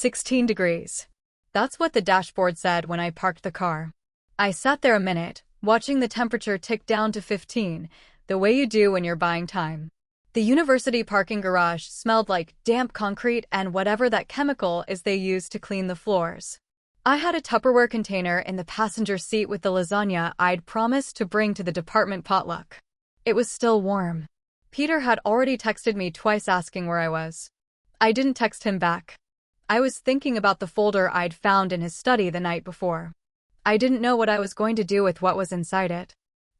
16 degrees. That's what the dashboard said when I parked the car. I sat there a minute, watching the temperature tick down to 15, the way you do when you're buying time. The university parking garage smelled like damp concrete and whatever that chemical is they use to clean the floors. I had a Tupperware container in the passenger seat with the lasagna I'd promised to bring to the department potluck. It was still warm. Peter had already texted me twice asking where I was. I didn't text him back. I was thinking about the folder I'd found in his study the night before. I didn't know what I was going to do with what was inside it.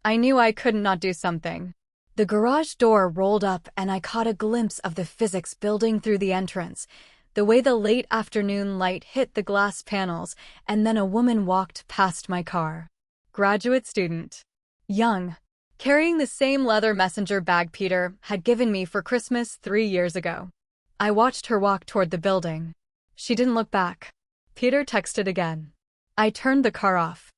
I knew I couldn't not do something. The garage door rolled up and I caught a glimpse of the physics building through the entrance, the way the late afternoon light hit the glass panels, and then a woman walked past my car. Graduate student. Young. Carrying the same leather messenger bag Peter had given me for Christmas 3 years ago. I watched her walk toward the building. She didn't look back. Peter texted again. I turned the car off.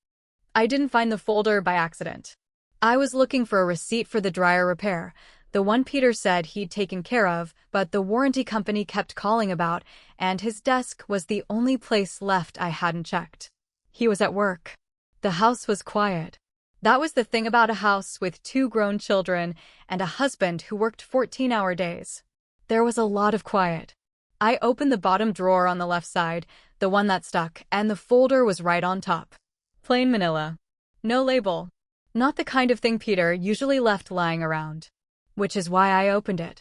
I didn't find the folder by accident. I was looking for a receipt for the dryer repair, the one Peter said he'd taken care of, but the warranty company kept calling about, and his desk was the only place left I hadn't checked. He was at work. The house was quiet. That was the thing about a house with 2 grown children and a husband who worked 14-hour days. There was a lot of quiet. I opened the bottom drawer on the left side, the one that stuck, and the folder was right on top. Plain manila. No label. Not the kind of thing Peter usually left lying around. Which is why I opened it.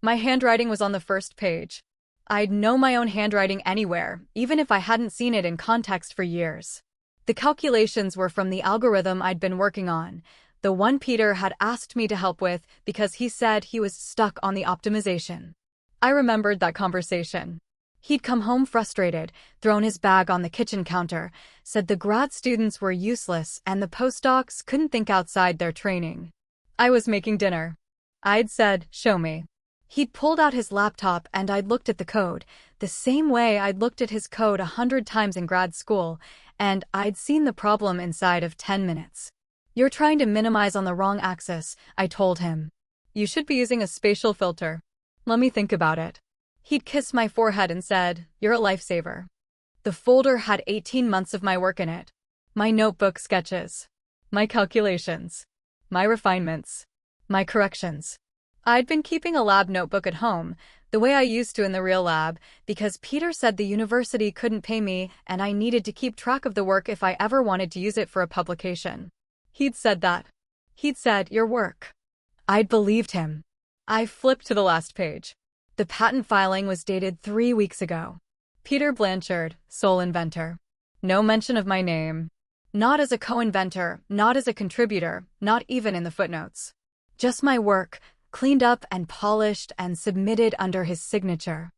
My handwriting was on the first page. I'd know my own handwriting anywhere, even if I hadn't seen it in context for years. The calculations were from the algorithm I'd been working on, the one Peter had asked me to help with because he said he was stuck on the optimization. I remembered that conversation. He'd come home frustrated, thrown his bag on the kitchen counter, said the grad students were useless and the postdocs couldn't think outside their training. I was making dinner. I'd said, "Show me." He'd pulled out his laptop and I'd looked at the code, the same way I'd looked at his code 100 times in grad school, and I'd seen the problem inside of 10 minutes. "You're trying to minimize on the wrong axis," I told him. "You should be using a spatial filter. Let me think about it." He'd kissed my forehead and said, "You're a lifesaver." The folder had 18 months of my work in it. My notebook sketches. My calculations. My refinements. My corrections. I'd been keeping a lab notebook at home, the way I used to in the real lab, because Peter said the university couldn't pay me and I needed to keep track of the work if I ever wanted to use it for a publication. He'd said that. He'd said, "Your work." I'd believed him. I flipped to the last page. The patent filing was dated 3 weeks ago. Peter Blanchard, sole inventor. No mention of my name. Not as a co-inventor, not as a contributor, not even in the footnotes. Just my work, cleaned up and polished and submitted under his signature.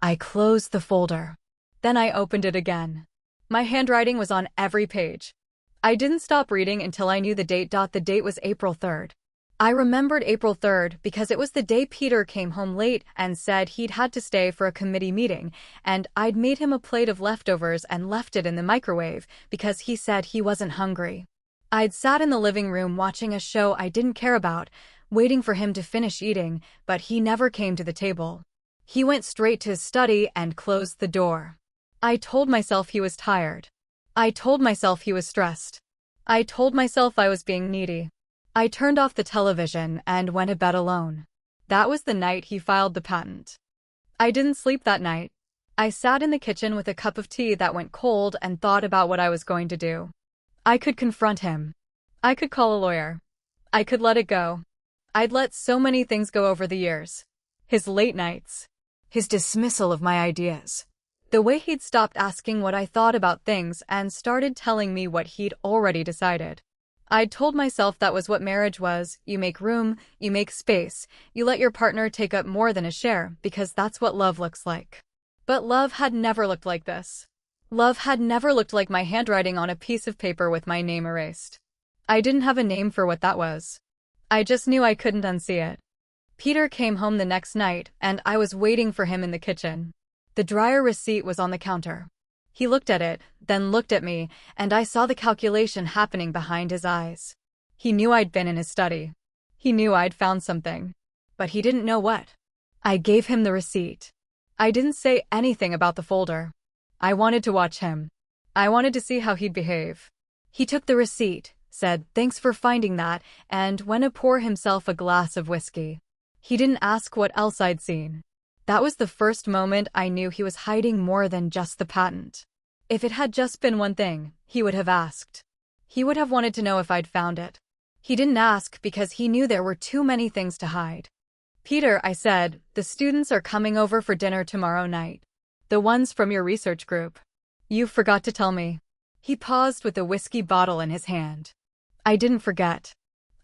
I closed the folder. Then I opened it again. My handwriting was on every page. I didn't stop reading until I knew the date. The date was April 3rd. I remembered April 3rd because it was the day Peter came home late and said he'd had to stay for a committee meeting, and I'd made him a plate of leftovers and left it in the microwave because he said he wasn't hungry. I'd sat in the living room watching a show I didn't care about, waiting for him to finish eating, but he never came to the table. He went straight to his study and closed the door. I told myself he was tired. I told myself he was stressed. I told myself I was being needy. I turned off the television and went to bed alone. That was the night he filed the patent. I didn't sleep that night. I sat in the kitchen with a cup of tea that went cold and thought about what I was going to do. I could confront him. I could call a lawyer. I could let it go. I'd let so many things go over the years. His late nights. His dismissal of my ideas. The way he'd stopped asking what I thought about things and started telling me what he'd already decided. I'd told myself that was what marriage was. You make room, you make space, you let your partner take up more than a share because that's what love looks like. But love had never looked like this. Love had never looked like my handwriting on a piece of paper with my name erased. I didn't have a name for what that was. I just knew I couldn't unsee it. Peter came home the next night and I was waiting for him in the kitchen. The dryer receipt was on the counter. He looked at it, then looked at me, and I saw the calculation happening behind his eyes. He knew I'd been in his study. He knew I'd found something. But he didn't know what. I gave him the receipt. I didn't say anything about the folder. I wanted to watch him. I wanted to see how he'd behave. He took the receipt, said, "Thanks for finding that," and went to pour himself a glass of whiskey. He didn't ask what else I'd seen. That was the first moment I knew he was hiding more than just the patent. If it had just been one thing, he would have asked. He would have wanted to know if I'd found it. He didn't ask because he knew there were too many things to hide. "Peter," I said, "the students are coming over for dinner tomorrow night. The ones from your research group. You forgot to tell me." He paused with a whiskey bottle in his hand. "I didn't forget.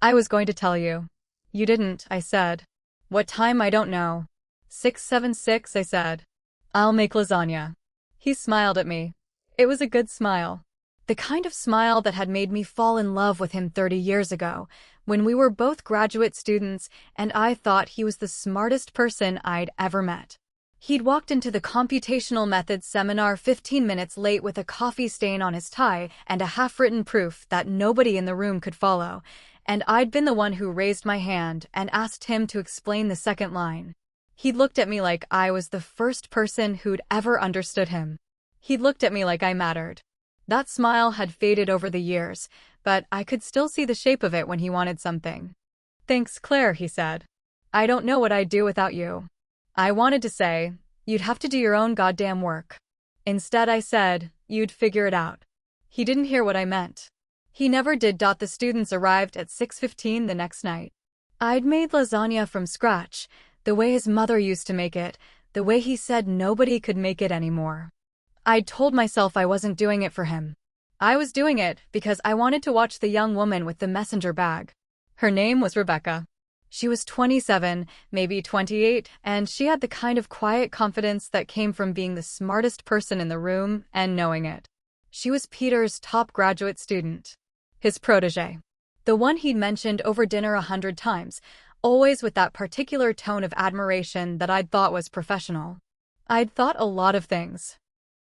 I was going to tell you." "You didn't," I said. "What time? I don't know." 6:76, I said. "I'll make lasagna." He smiled at me. It was a good smile. The kind of smile that had made me fall in love with him 30 years ago, when we were both graduate students and I thought he was the smartest person I'd ever met. He'd walked into the computational methods seminar 15 minutes late with a coffee stain on his tie and a half-written proof that nobody in the room could follow, and I'd been the one who raised my hand and asked him to explain the second line. He'd looked at me like I was the first person who'd ever understood him. He'd looked at me like I mattered. That smile had faded over the years, but I could still see the shape of it when he wanted something. "Thanks, Claire," he said. "I don't know what I'd do without you." I wanted to say, "You'd have to do your own goddamn work." Instead I said, "You'd figure it out." He didn't hear what I meant. He never did. The students arrived at 6:15 the next night. I'd made lasagna from scratch, the way his mother used to make it, the way he said nobody could make it anymore. I'd told myself I wasn't doing it for him. I was doing it because I wanted to watch the young woman with the messenger bag. Her name was Rebecca. She was 27, maybe 28, and she had the kind of quiet confidence that came from being the smartest person in the room and knowing it. She was Peter's top graduate student. His protege. The one he'd mentioned over dinner 100 times, always with that particular tone of admiration that I'd thought was professional. I'd thought a lot of things.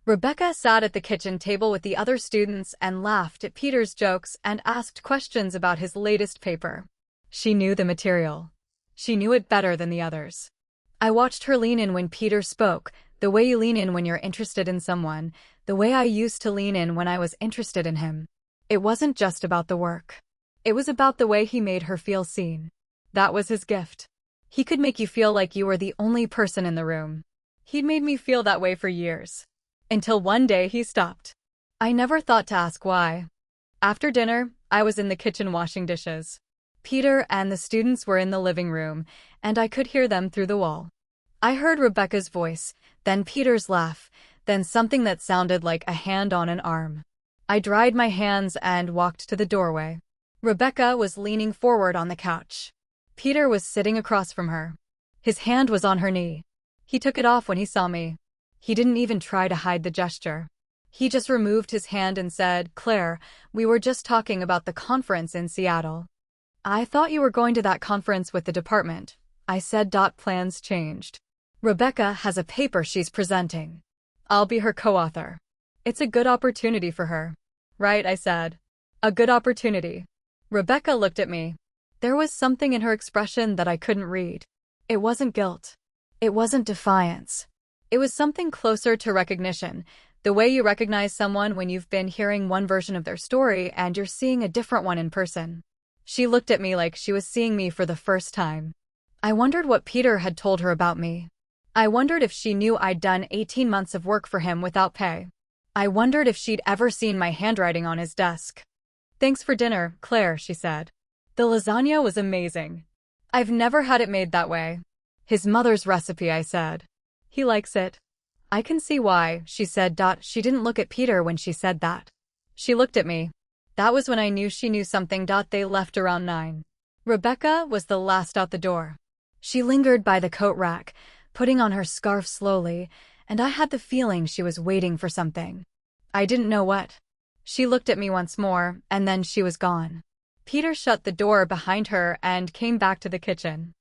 Rebecca sat at the kitchen table with the other students and laughed at Peter's jokes and asked questions about his latest paper. She knew the material. She knew it better than the others. I watched her lean in when Peter spoke, the way you lean in when you're interested in someone, the way I used to lean in when I was interested in him. It wasn't just about the work. It was about the way he made her feel seen. That was his gift. He could make you feel like you were the only person in the room. He'd made me feel that way for years. Until one day he stopped. I never thought to ask why. After dinner, I was in the kitchen washing dishes. Peter and the students were in the living room, and I could hear them through the wall. I heard Rebecca's voice, then Peter's laugh, then something that sounded like a hand on an arm. I dried my hands and walked to the doorway. Rebecca was leaning forward on the couch. Peter was sitting across from her. His hand was on her knee. He took it off when he saw me. He didn't even try to hide the gesture. He just removed his hand and said, "Claire, we were just talking about the conference in Seattle." "I thought you were going to that conference with the department," I said. "Plans changed. Rebecca has a paper she's presenting. I'll be her co-author. It's a good opportunity for her." "Right," I said. "A good opportunity." Rebecca looked at me. There was something in her expression that I couldn't read. It wasn't guilt. It wasn't defiance. It was something closer to recognition, the way you recognize someone when you've been hearing one version of their story and you're seeing a different one in person. She looked at me like she was seeing me for the first time. I wondered what Peter had told her about me. I wondered if she knew I'd done 18 months of work for him without pay. I wondered if she'd ever seen my handwriting on his desk. "Thanks for dinner, Claire," she said. "The lasagna was amazing. I've never had it made that way." "His mother's recipe," I said. "He likes it." "I can see why," she said. She didn't look at Peter when she said that. She looked at me. That was when I knew she knew something. They left around 9. Rebecca was the last out the door. She lingered by the coat rack, putting on her scarf slowly, and I had the feeling she was waiting for something. I didn't know what. She looked at me once more, and then she was gone. Peter shut the door behind her and came back to the kitchen.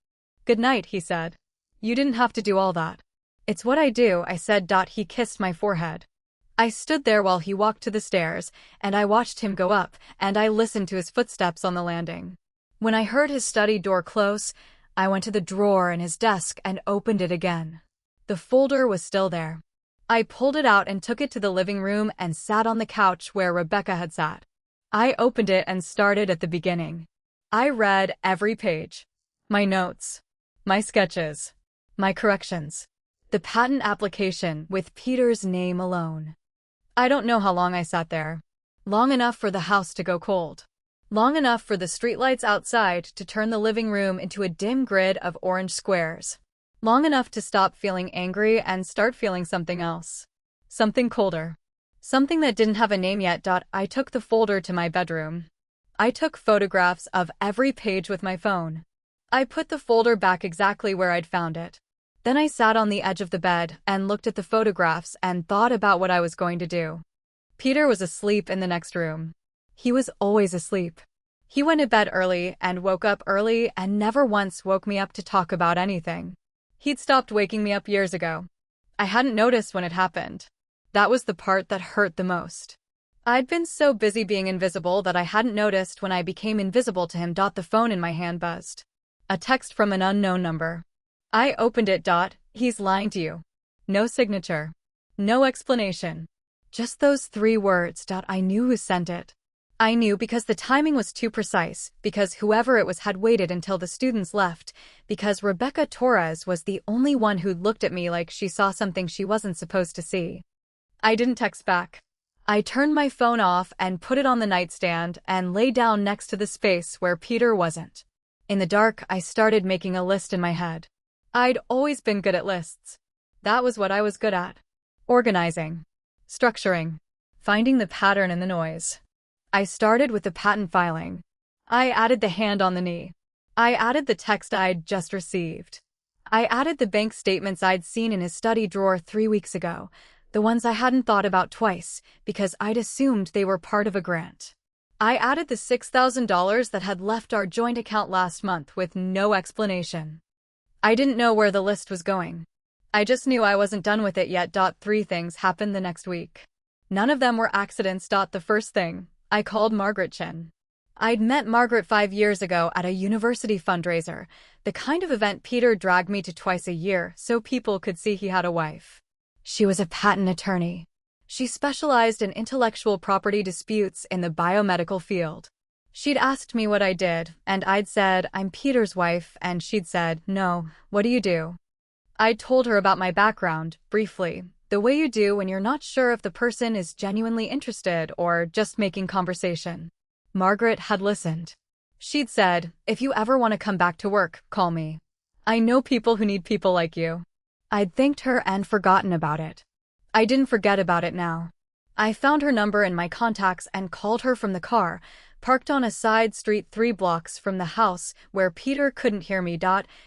"Good night," he said. "You didn't have to do all that." "It's what I do," I said. He kissed my forehead. I stood there while he walked to the stairs, and I watched him go up, and I listened to his footsteps on the landing. When I heard his study door close, I went to the drawer in his desk and opened it again. The folder was still there. I pulled it out and took it to the living room and sat on the couch where Rebecca had sat. I opened it and started at the beginning. I read every page. My notes. My sketches. My corrections. The patent application with Peter's name alone. I don't know how long I sat there. Long enough for the house to go cold. Long enough for the streetlights outside to turn the living room into a dim grid of orange squares. Long enough to stop feeling angry and start feeling something else. Something colder. Something that didn't have a name yet. I took the folder to my bedroom. I took photographs of every page with my phone. I put the folder back exactly where I'd found it. Then I sat on the edge of the bed and looked at the photographs and thought about what I was going to do. Peter was asleep in the next room. He was always asleep. He went to bed early and woke up early and never once woke me up to talk about anything. He'd stopped waking me up years ago. I hadn't noticed when it happened. That was the part that hurt the most. I'd been so busy being invisible that I hadn't noticed when I became invisible to him. The phone in my hand buzzed. A text from an unknown number. I opened it. He's lying to you. No signature. No explanation. Just those 3 words. I knew who sent it. I knew because the timing was too precise, because whoever it was had waited until the students left, because Rebecca Torres was the only one who'd looked at me like she saw something she wasn't supposed to see. I didn't text back. I turned my phone off and put it on the nightstand and lay down next to the space where Peter wasn't. In the dark, I started making a list in my head. I'd always been good at lists. That was what I was good at. Organizing. Structuring. Finding the pattern in the noise. I started with the patent filing. I added the hand on the knee. I added the text I'd just received. I added the bank statements I'd seen in his study drawer 3 weeks ago, the ones I hadn't thought about twice, because I'd assumed they were part of a grant. I added the $6,000 that had left our joint account last month with no explanation. I didn't know where the list was going. I just knew I wasn't done with it yet. 3 things happened the next week. None of them were accidents. The first thing, I called Margaret Chin. I'd met Margaret 5 years ago at a university fundraiser, the kind of event Peter dragged me to twice a year so people could see he had a wife. She was a patent attorney. She specialized in intellectual property disputes in the biomedical field. She'd asked me what I did, and I'd said, I'm Peter's wife, and she'd said, no, what do you do? I'd told her about my background, briefly, the way you do when you're not sure if the person is genuinely interested or just making conversation. Margaret had listened. She'd said, if you ever want to come back to work, call me. I know people who need people like you. I'd thanked her and forgotten about it. I didn't forget about it now. I found her number in my contacts and called her from the car, parked on a side street 3 blocks from the house where Peter couldn't hear me.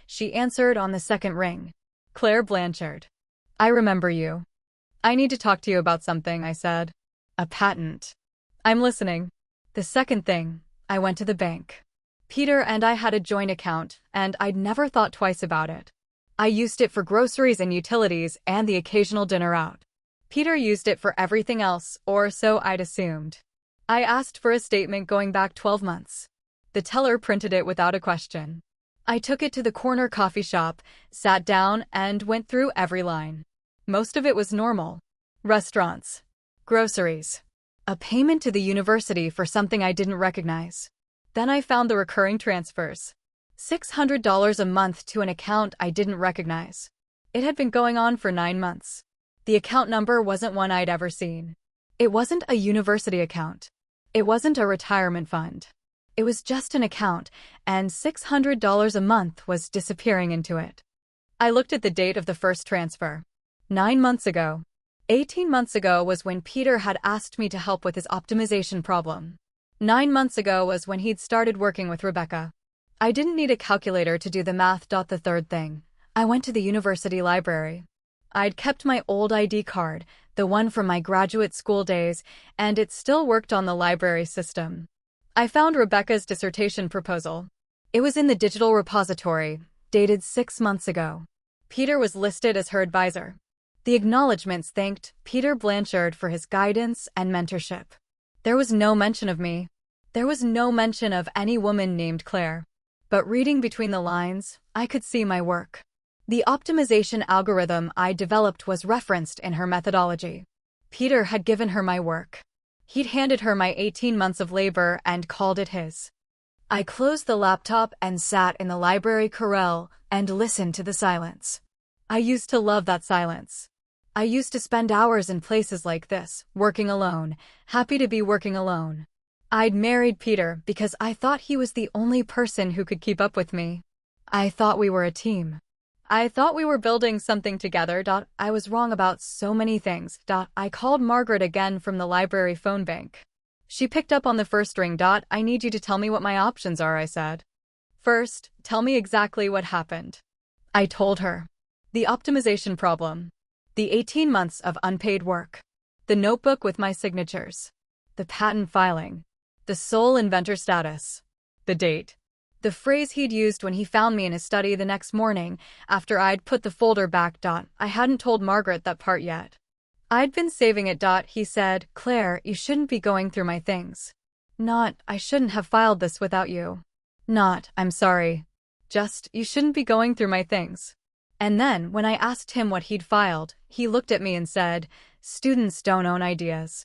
She answered on the second ring. Claire Blanchard. I remember you. I need to talk to you about something, I said. A patent. I'm listening. The second thing, I went to the bank. Peter and I had a joint account, and I'd never thought twice about it. I used it for groceries and utilities and the occasional dinner out. Peter used it for everything else, or so I'd assumed. I asked for a statement going back 12 months. The teller printed it without a question. I took it to the corner coffee shop, sat down, and went through every line. Most of it was normal. Restaurants. Groceries. A payment to the university for something I didn't recognize. Then I found the recurring transfers. $600 a month to an account I didn't recognize. It had been going on for 9 months. The account number wasn't one I'd ever seen. It wasn't a university account. It wasn't a retirement fund. It was just an account, and $600 a month was disappearing into it. I looked at the date of the first transfer. 9 months ago. 18 months ago was when Peter had asked me to help with his optimization problem. 9 months ago was when he'd started working with Rebecca. I didn't need a calculator to do the math. The third thing, I went to the university library. I'd kept my old ID card, the one from my graduate school days, and it still worked on the library system. I found Rebecca's dissertation proposal. It was in the digital repository, dated 6 months ago. Peter was listed as her advisor. The acknowledgments thanked Peter Blanchard for his guidance and mentorship. There was no mention of me. There was no mention of any woman named Claire. But reading between the lines, I could see my work. The optimization algorithm I developed was referenced in her methodology. Peter had given her my work. He'd handed her my 18 months of labor and called it his. I closed the laptop and sat in the library corral and listened to the silence. I used to love that silence. I used to spend hours in places like this, working alone, happy to be working alone. I'd married Peter because I thought he was the only person who could keep up with me. I thought we were a team. I thought we were building something together. I was wrong about so many things. I called Margaret again from the library phone bank. She picked up on the first ring. I need you to tell me what my options are, I said. First, tell me exactly what happened. I told her. The optimization problem. The 18 months of unpaid work. The notebook with my signatures. The patent filing. The sole inventor status. The date. The phrase he'd used when he found me in his study the next morning, after I'd put the folder back. I hadn't told Margaret that part yet. I'd been saving it. He said, Claire, you shouldn't be going through my things. Not, I shouldn't have filed this without you. Not, I'm sorry. Just, you shouldn't be going through my things. And then, when I asked him what he'd filed, he looked at me and said, students don't own ideas.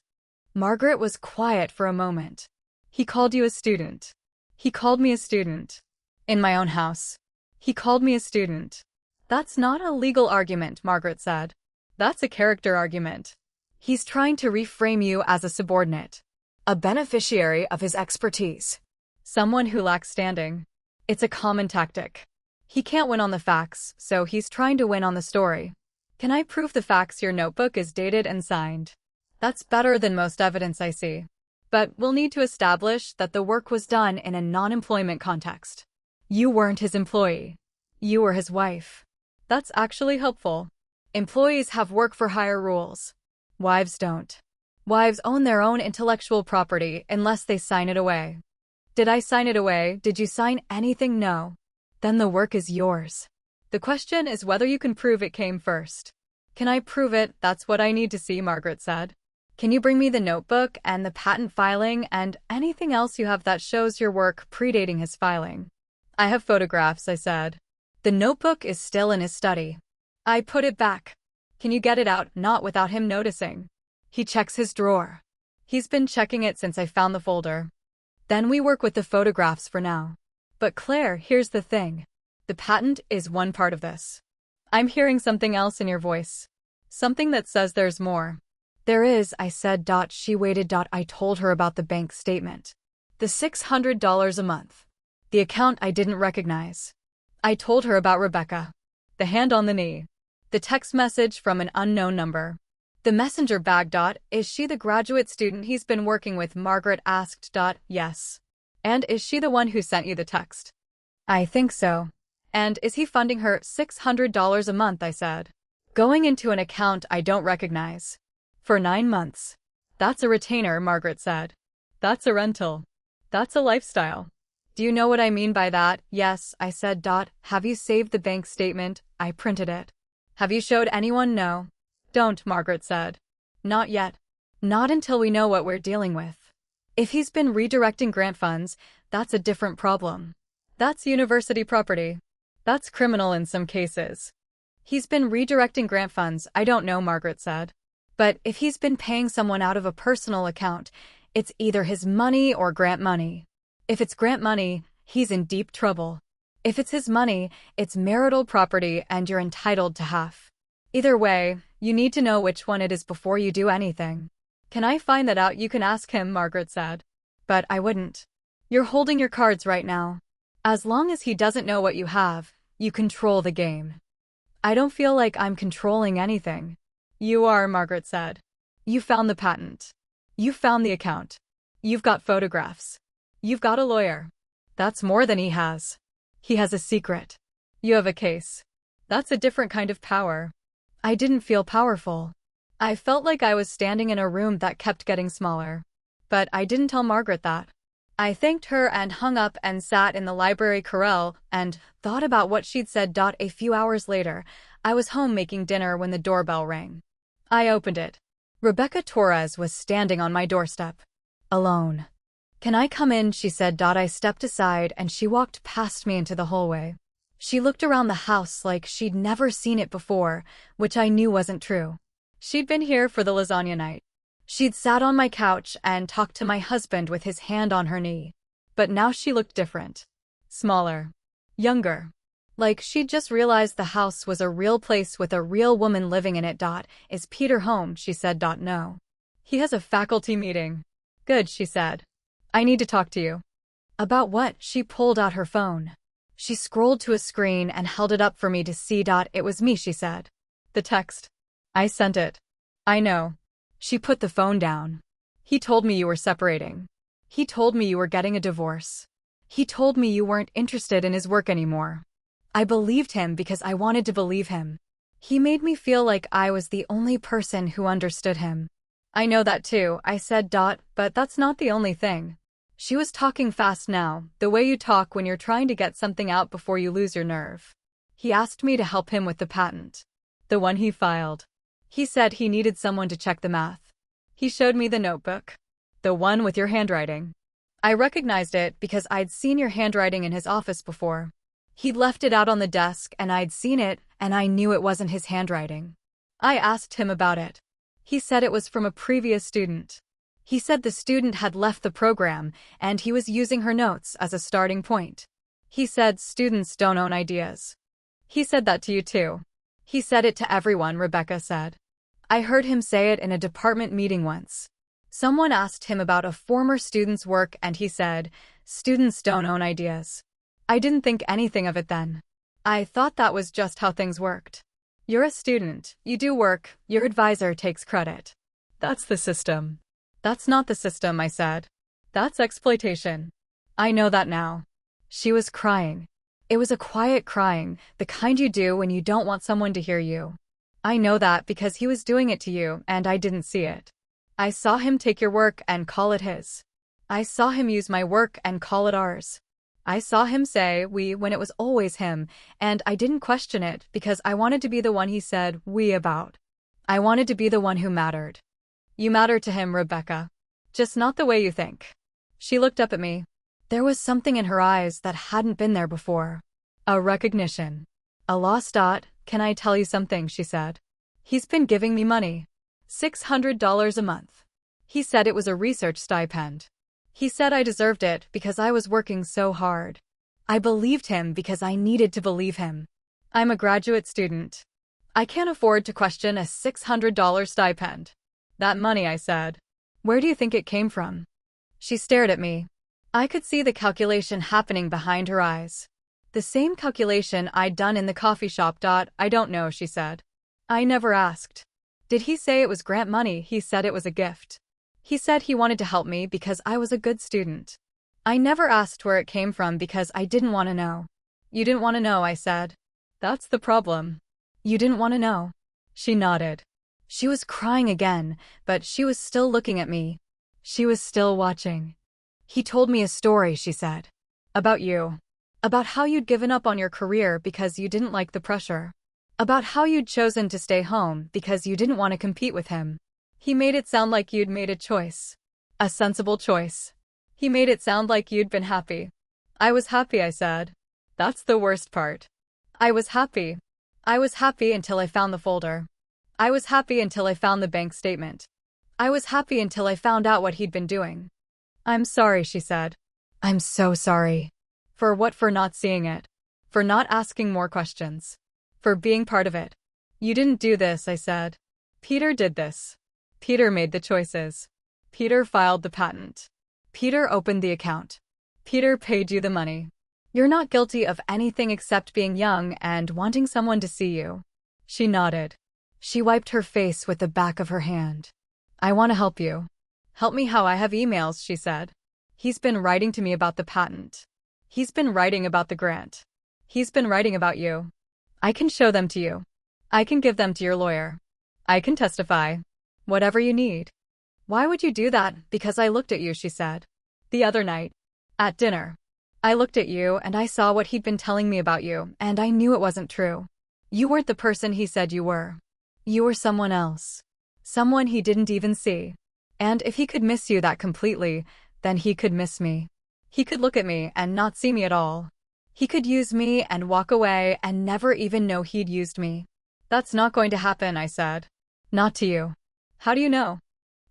Margaret was quiet for a moment. He called you a student. He called me a student. In my own house. He called me a student. That's not a legal argument, Margaret said. That's a character argument. He's trying to reframe you as a subordinate. A beneficiary of his expertise. Someone who lacks standing. It's a common tactic. He can't win on the facts, so he's trying to win on the story. Can I prove the facts your notebook is dated and signed? That's better than most evidence I see. But we'll need to establish that the work was done in a non-employment context. You weren't his employee. You were his wife. That's actually helpful. Employees have work-for-hire rules. Wives don't. Wives own their own intellectual property unless they sign it away. Did I sign it away? Did you sign anything? No. Then the work is yours. The question is whether you can prove it came first. Can I prove it? That's what I need to see, Margaret said. Can you bring me the notebook and the patent filing and anything else you have that shows your work predating his filing? I have photographs, I said. The notebook is still in his study. I put it back. Can you get it out? Not without him noticing. He checks his drawer. He's been checking it since I found the folder. Then we work with the photographs for now. But Claire, here's the thing. The patent is one part of this. I'm hearing something else in your voice. Something that says there's more. There is, I said. She waited. I told her about the bank statement. The $600 a month. The account I didn't recognize. I told her about Rebecca. The hand on the knee. The text message from an unknown number. The messenger bag. Is she the graduate student he's been working with? Margaret asked. Yes. And is she the one who sent you the text? I think so. And is he funding her $600 a month? I said. Going into an account I don't recognize. For 9 months. That's a retainer, Margaret said. That's a rental. That's a lifestyle. Do you know what I mean by that? Yes, I said. Have you saved the bank statement? I printed it. Have you showed anyone? No. Don't, Margaret said. Not yet. Not until we know what we're dealing with. If he's been redirecting grant funds, that's a different problem. That's university property. That's criminal in some cases. He's been redirecting grant funds, I don't know, Margaret said. But if he's been paying someone out of a personal account, it's either his money or grant money. If it's grant money, he's in deep trouble. If it's his money, it's marital property and you're entitled to half. Either way, you need to know which one it is before you do anything. Can I find that out? You can ask him, Margaret said. But I wouldn't. You're holding your cards right now. As long as he doesn't know what you have, you control the game. I don't feel like I'm controlling anything. You are, Margaret said. You found the patent. You found the account. You've got photographs. You've got a lawyer. That's more than he has. He has a secret. You have a case. That's a different kind of power. I didn't feel powerful. I felt like I was standing in a room that kept getting smaller. But I didn't tell Margaret that. I thanked her and hung up and sat in the library corral and thought about what she'd said. A few hours later, I was home making dinner when the doorbell rang. I opened it. Rebecca Torres was standing on my doorstep. Alone. Can I come in? She said. I stepped aside and she walked past me into the hallway. She looked around the house like she'd never seen it before, which I knew wasn't true. She'd been here for the lasagna night. She'd sat on my couch and talked to my husband with his hand on her knee. But now she looked different. Smaller. Younger. Like she'd just realized the house was a real place with a real woman living in it. Is Peter home? She said. No. He has a faculty meeting. Good, she said. I need to talk to you. About what? She pulled out her phone. She scrolled to a screen and held it up for me to see. It was me, she said. The text. I sent it. I know. She put the phone down. He told me you were separating. He told me you were getting a divorce. He told me you weren't interested in his work anymore. I believed him because I wanted to believe him. He made me feel like I was the only person who understood him. I know that too, I said. But that's not the only thing. She was talking fast now, the way you talk when you're trying to get something out before you lose your nerve. He asked me to help him with the patent. The one he filed. He said he needed someone to check the math. He showed me the notebook. The one with your handwriting. I recognized it because I'd seen your handwriting in his office before. He'd left it out on the desk and I'd seen it, and I knew it wasn't his handwriting. I asked him about it. He said it was from a previous student. He said the student had left the program, and he was using her notes as a starting point. He said students don't own ideas. He said that to you too. He said it to everyone, Rebecca said. I heard him say it in a department meeting once. Someone asked him about a former student's work and he said, students don't own ideas. I didn't think anything of it then. I thought that was just how things worked. You're a student, you do work, your advisor takes credit. That's the system. That's not the system, I said. That's exploitation. I know that now. She was crying. It was a quiet crying, the kind you do when you don't want someone to hear you. I know that because he was doing it to you and I didn't see it. I saw him take your work and call it his. I saw him use my work and call it ours. I saw him say we when it was always him, and I didn't question it because I wanted to be the one he said we about. I wanted to be the one who mattered. You matter to him, Rebecca. Just not the way you think. She looked up at me. There was something in her eyes that hadn't been there before. A recognition. A lost. Can I tell you something, she said. He's been giving me money. $600 a month. He said it was a research stipend. He said I deserved it because I was working so hard. I believed him because I needed to believe him. I'm a graduate student. I can't afford to question a $600 stipend. That money, I said. Where do you think it came from? She stared at me. I could see the calculation happening behind her eyes. The same calculation I'd done in the coffee shop. I don't know, she said. I never asked. Did he say it was grant money? He said it was a gift. He said he wanted to help me because I was a good student. I never asked where it came from because I didn't want to know. You didn't want to know, I said. That's the problem. You didn't want to know. She nodded. She was crying again, but she was still looking at me. She was still watching. He told me a story, she said. About you. About how you'd given up on your career because you didn't like the pressure. About how you'd chosen to stay home because you didn't want to compete with him. He made it sound like you'd made a choice. A sensible choice. He made it sound like you'd been happy. I was happy, I said. That's the worst part. I was happy. I was happy until I found the folder. I was happy until I found the bank statement. I was happy until I found out what he'd been doing. I'm sorry, she said. I'm so sorry. For what? For not seeing it. For not asking more questions. For being part of it. You didn't do this, I said. Peter did this. Peter made the choices. Peter filed the patent. Peter opened the account. Peter paid you the money. You're not guilty of anything except being young and wanting someone to see you. She nodded. She wiped her face with the back of her hand. I want to help you. Help me how? I have emails, she said. He's been writing to me about the patent. He's been writing about the grant. He's been writing about you. I can show them to you. I can give them to your lawyer. I can testify. Whatever you need. Why would you do that? Because I looked at you, she said. The other night. At dinner. I looked at you and I saw what he'd been telling me about you, and I knew it wasn't true. You weren't the person he said you were. You were someone else. Someone he didn't even see. And if he could miss you that completely, then he could miss me. He could look at me and not see me at all. He could use me and walk away and never even know he'd used me. That's not going to happen, I said. Not to you. How do you know?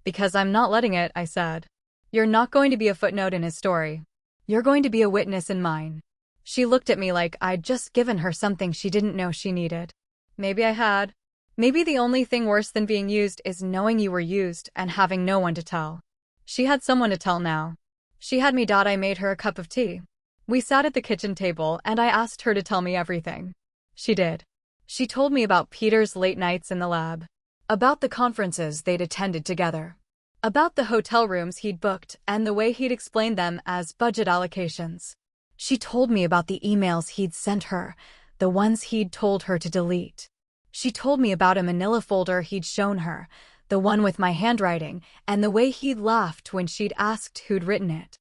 Because I'm not letting it, I said. You're not going to be a footnote in his story. You're going to be a witness in mine. She looked at me like I'd just given her something she didn't know she needed. Maybe I had. Maybe the only thing worse than being used is knowing you were used and having no one to tell. She had someone to tell now. She had me. I made her a cup of tea. We sat at the kitchen table and I asked her to tell me everything. She did. She told me about Peter's late nights in the lab, about the conferences they'd attended together, about the hotel rooms he'd booked and the way he'd explained them as budget allocations. She told me about the emails he'd sent her, the ones he'd told her to delete. She told me about a manila folder he'd shown her, the one with my handwriting, and the way he'd laughed when she'd asked who'd written it.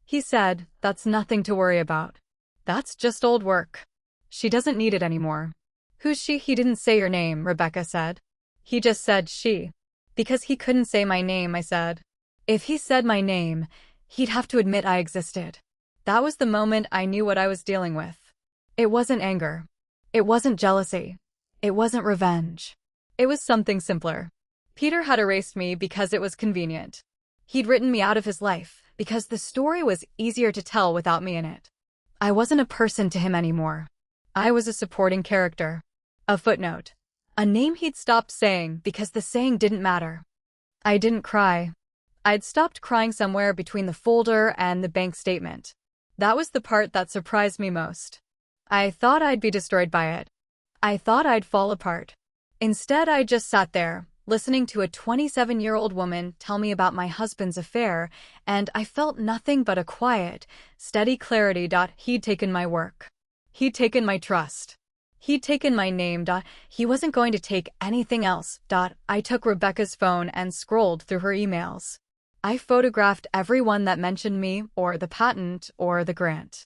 He said, "That's nothing to worry about. That's just old work. She doesn't need it anymore." "Who's she?" "He didn't say your name," Rebecca said. "He just said she." "Because he couldn't say my name," I said. "If he said my name, he'd have to admit I existed." That was the moment I knew what I was dealing with. It wasn't anger. It wasn't jealousy. It wasn't revenge. It was something simpler. Peter had erased me because it was convenient. He'd written me out of his life because the story was easier to tell without me in it. I wasn't a person to him anymore. I was a supporting character. A footnote. A name he'd stopped saying because the saying didn't matter. I didn't cry. I'd stopped crying somewhere between the folder and the bank statement. That was the part that surprised me most. I thought I'd be destroyed by it. I thought I'd fall apart. Instead, I just sat there, listening to a 27-year-old woman tell me about my husband's affair, and I felt nothing but a quiet, steady clarity. He'd taken my work. He'd taken my trust. He'd taken my name. He wasn't going to take anything else. I took Rebecca's phone and scrolled through her emails. I photographed everyone that mentioned me, or the patent, or the grant.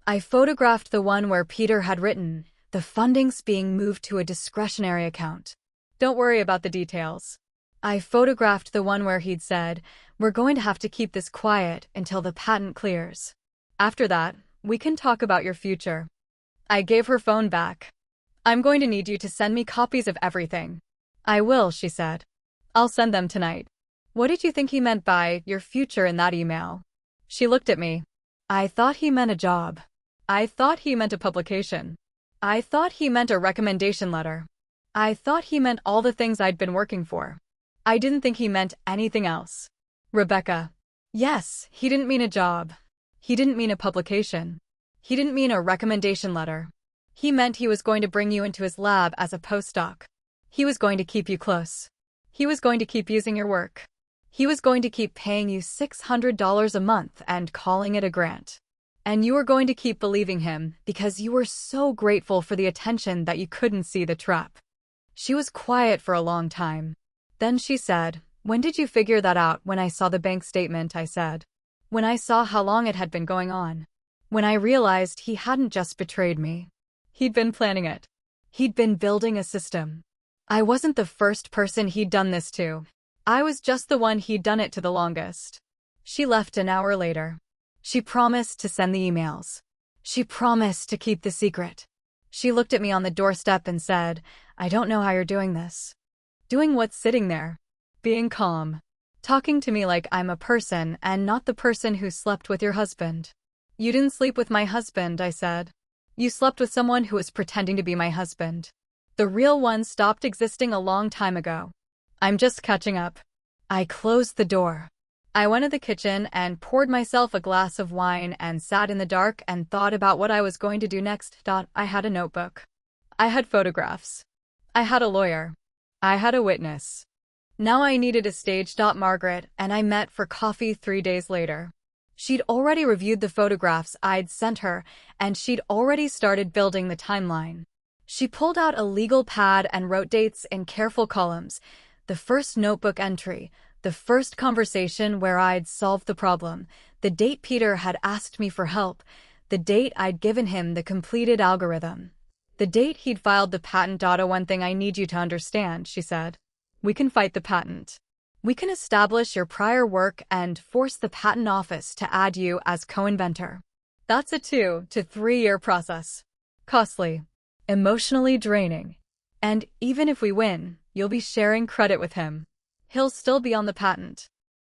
I photographed the one where Peter had written, "The funding's being moved to a discretionary account. Don't worry about the details." I photographed the one where he'd said, "We're going to have to keep this quiet until the patent clears. After that, we can talk about your future." I gave her phone back. "I'm going to need you to send me copies of everything." "I will," she said. "I'll send them tonight." "What did you think he meant by your future in that email?" She looked at me. "I thought he meant a job. I thought he meant a publication. I thought he meant a recommendation letter. I thought he meant all the things I'd been working for. I didn't think he meant anything else." "Rebecca." "Yes, he didn't mean a job. He didn't mean a publication. He didn't mean a recommendation letter. He meant he was going to bring you into his lab as a postdoc. He was going to keep you close. He was going to keep using your work. He was going to keep paying you $600 a month and calling it a grant. And you were going to keep believing him because you were so grateful for the attention that you couldn't see the trap." She was quiet for a long time. Then she said, "When did you figure that out?" "When I saw the bank statement," I said. "When I saw how long it had been going on. When I realized he hadn't just betrayed me. He'd been planning it. He'd been building a system. I wasn't the first person he'd done this to. I was just the one he'd done it to the longest." She left an hour later. She promised to send the emails. She promised to keep the secret. She looked at me on the doorstep and said, "I don't know how you're doing this." "Doing what?" "Sitting there. Being calm. Talking to me like I'm a person and not the person who slept with your husband." "You didn't sleep with my husband," I said. "You slept with someone who was pretending to be my husband. The real one stopped existing a long time ago. I'm just catching up." I closed the door. I went to the kitchen and poured myself a glass of wine and sat in the dark and thought about what I was going to do next. I had a notebook. I had photographs. I had a lawyer. I had a witness. Now I needed a stage. Margaret and I met for coffee 3 days later. She'd already reviewed the photographs I'd sent her, and she'd already started building the timeline. She pulled out a legal pad and wrote dates in careful columns. The first notebook entry, the first conversation where I'd solved the problem, the date Peter had asked me for help, the date I'd given him the completed algorithm, the date he'd filed the patent. "One thing I need you to understand," she said. "We can fight the patent. We can establish your prior work and force the patent office to add you as co-inventor. That's a 2 to 3 year process. Costly. Emotionally draining. And even if we win, you'll be sharing credit with him. He'll still be on the patent.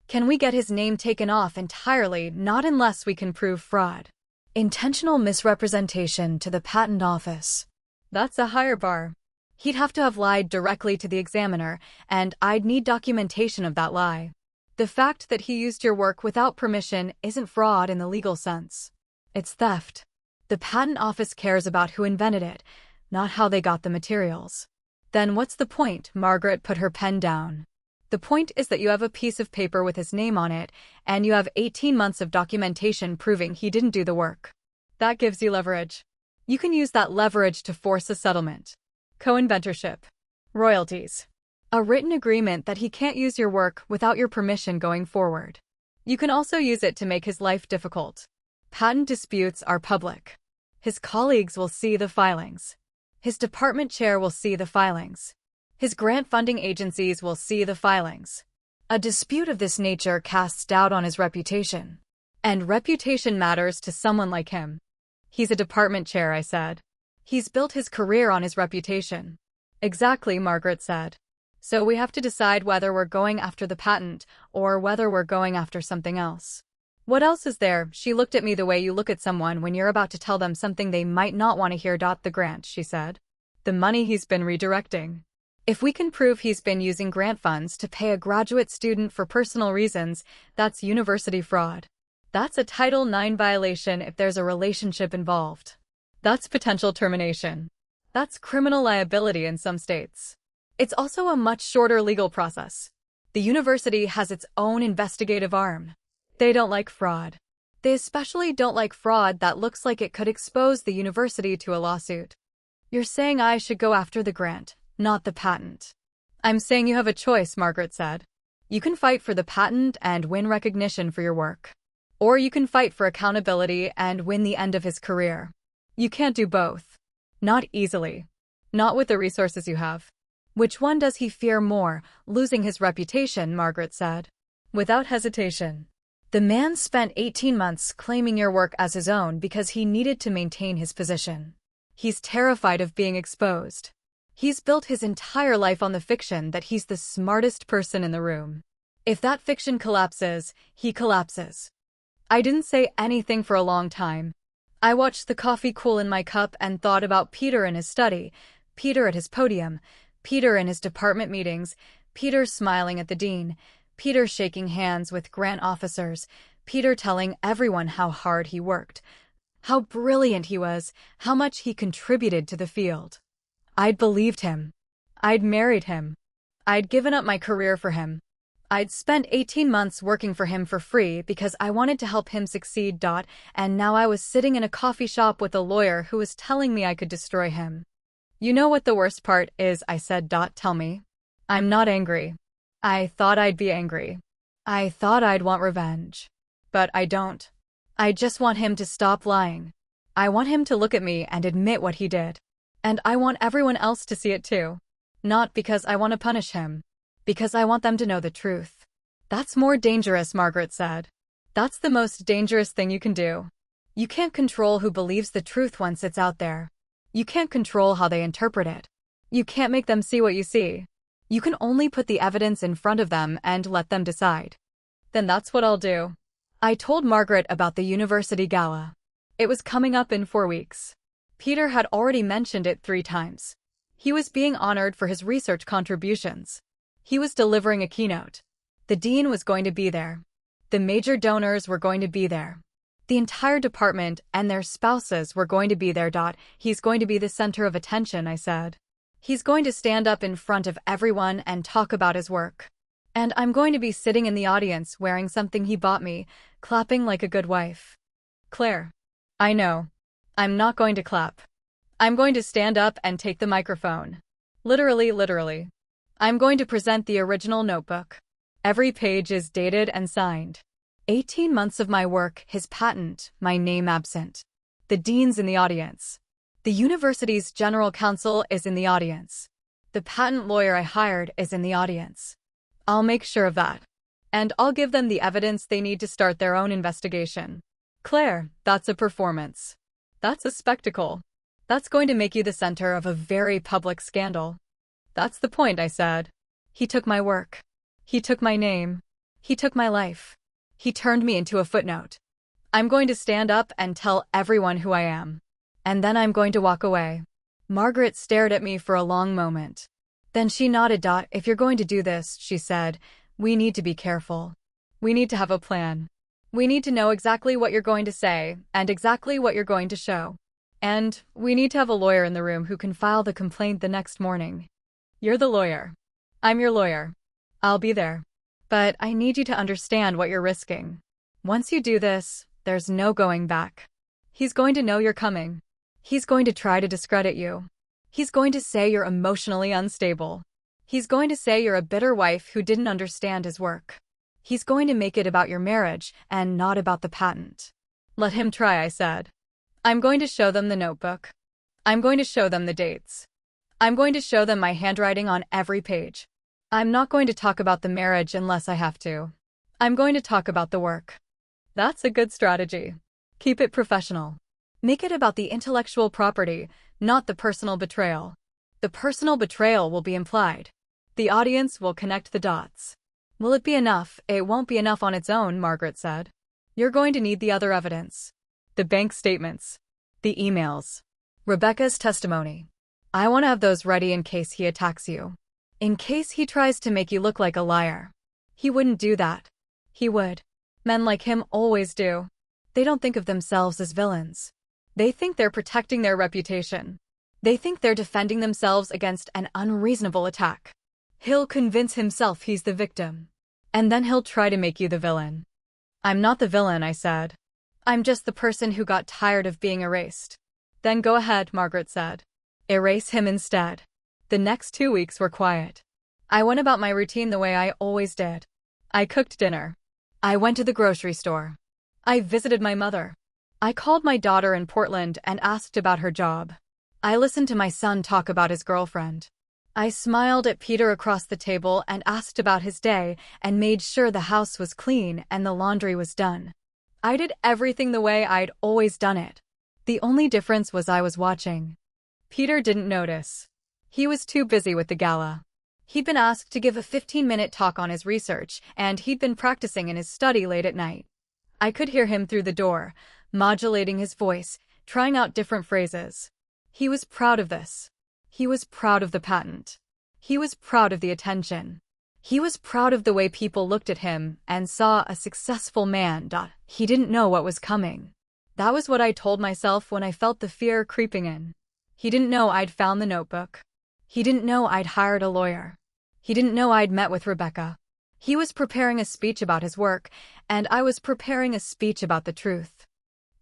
Can we get his name taken off entirely? Not unless we can prove fraud. Intentional misrepresentation to the patent office. That's a higher bar. He'd have to have lied directly to the examiner, and I'd need documentation of that lie. The fact that he used your work without permission isn't fraud in the legal sense. It's theft. The patent office cares about who invented it, not how they got the materials. Then what's the point? Margaret put her pen down. The point is that you have a piece of paper with his name on it, and you have 18 months of documentation proving he didn't do the work. That gives you leverage. You can use that leverage to force a settlement. Co-inventorship. Royalties. A written agreement that he can't use your work without your permission going forward. You can also use it to make his life difficult. Patent disputes are public. His colleagues will see the filings. His department chair will see the filings. His grant funding agencies will see the filings. A dispute of this nature casts doubt on his reputation. And reputation matters to someone like him. He's a department chair, I said. He's built his career on his reputation. Exactly, Margaret said. So we have to decide whether we're going after the patent or whether we're going after something else. What else is there? She looked at me the way you look at someone when you're about to tell them something they might not want to hear. The grant, she said. The money he's been redirecting. If we can prove he's been using grant funds to pay a graduate student for personal reasons, that's university fraud. That's a Title IX violation if there's a relationship involved. That's potential termination. That's criminal liability in some states. It's also a much shorter legal process. The university has its own investigative arm. They don't like fraud. They especially don't like fraud that looks like it could expose the university to a lawsuit. You're saying I should go after the grant, not the patent. I'm saying you have a choice, Margaret said. You can fight for the patent and win recognition for your work. Or you can fight for accountability and win the end of his career. You can't do both. Not easily. Not with the resources you have. Which one does he fear more, losing his reputation? Margaret said. Without hesitation. The man spent 18 months claiming your work as his own because he needed to maintain his position. He's terrified of being exposed. He's built his entire life on the fiction that he's the smartest person in the room. If that fiction collapses, he collapses. I didn't say anything for a long time. I watched the coffee cool in my cup and thought about Peter in his study, Peter at his podium, Peter in his department meetings, Peter smiling at the dean, Peter shaking hands with grant officers, Peter telling everyone how hard he worked, how brilliant he was, how much he contributed to the field. I'd believed him. I'd married him. I'd given up my career for him. I'd spent 18 months working for him for free because I wanted to help him succeed. And now I was sitting in a coffee shop with a lawyer who was telling me I could destroy him. You know what the worst part is? I said. Tell me. I'm not angry. I thought I'd be angry. I thought I'd want revenge. But I don't. I just want him to stop lying. I want him to look at me and admit what he did. And I want everyone else to see it too. Not because I want to punish him. Because I want them to know the truth. That's more dangerous, Margaret said. That's the most dangerous thing you can do. You can't control who believes the truth once it's out there. You can't control how they interpret it. You can't make them see what you see. You can only put the evidence in front of them and let them decide. Then that's what I'll do. I told Margaret about the university gala. It was coming up in 4 weeks. Peter had already mentioned it 3 times. He was being honored for his research contributions. He was delivering a keynote. The dean was going to be there. The major donors were going to be there. The entire department and their spouses were going to be there. He's going to be the center of attention, I said. He's going to stand up in front of everyone and talk about his work. And I'm going to be sitting in the audience wearing something he bought me, clapping like a good wife. Claire. I know. I'm not going to clap. I'm going to stand up and take the microphone. Literally. I'm going to present the original notebook. Every page is dated and signed. 18 months of my work, his patent, my name absent. The dean's in the audience. The university's general counsel is in the audience. The patent lawyer I hired is in the audience. I'll make sure of that. And I'll give them the evidence they need to start their own investigation. Claire, that's a performance. That's a spectacle. That's going to make you the center of a very public scandal. That's the point, I said. He took my work. He took my name. He took my life. He turned me into a footnote. I'm going to stand up and tell everyone who I am. And then I'm going to walk away. Margaret stared at me for a long moment. Then she nodded. If you're going to do this, she said, we need to be careful. We need to have a plan. We need to know exactly what you're going to say and exactly what you're going to show. And we need to have a lawyer in the room who can file the complaint the next morning. You're the lawyer. I'm your lawyer. I'll be there. But I need you to understand what you're risking. Once you do this, there's no going back. He's going to know you're coming. He's going to try to discredit you. He's going to say you're emotionally unstable. He's going to say you're a bitter wife who didn't understand his work. He's going to make it about your marriage and not about the patent. Let him try, I said. I'm going to show them the notebook. I'm going to show them the dates. I'm going to show them my handwriting on every page. I'm not going to talk about the marriage unless I have to. I'm going to talk about the work. That's a good strategy. Keep it professional. Make it about the intellectual property, not the personal betrayal. The personal betrayal will be implied. The audience will connect the dots. Will it be enough? It won't be enough on its own, Margaret said. You're going to need the other evidence. The bank statements. The emails. Rebecca's testimony. I want to have those ready in case he attacks you. In case he tries to make you look like a liar. He wouldn't do that. He would. Men like him always do. They don't think of themselves as villains. They think they're protecting their reputation. They think they're defending themselves against an unreasonable attack. He'll convince himself he's the victim. And then he'll try to make you the villain. I'm not the villain, I said. I'm just the person who got tired of being erased. Then go ahead, Margaret said. Erase him instead. The next 2 weeks were quiet. I went about my routine the way I always did. I cooked dinner. I went to the grocery store. I visited my mother. I called my daughter in Portland and asked about her job. I listened to my son talk about his girlfriend. I smiled at Peter across the table and asked about his day and made sure the house was clean and the laundry was done. I did everything the way I'd always done it. The only difference was I was watching. Peter didn't notice. He was too busy with the gala. He'd been asked to give a 15-minute talk on his research, and he'd been practicing in his study late at night. I could hear him through the door, modulating his voice, trying out different phrases. He was proud of this. He was proud of the patent. He was proud of the attention. He was proud of the way people looked at him and saw a successful man. He didn't know what was coming. That was what I told myself when I felt the fear creeping in. He didn't know I'd found the notebook. He didn't know I'd hired a lawyer. He didn't know I'd met with Rebecca. He was preparing a speech about his work, and I was preparing a speech about the truth.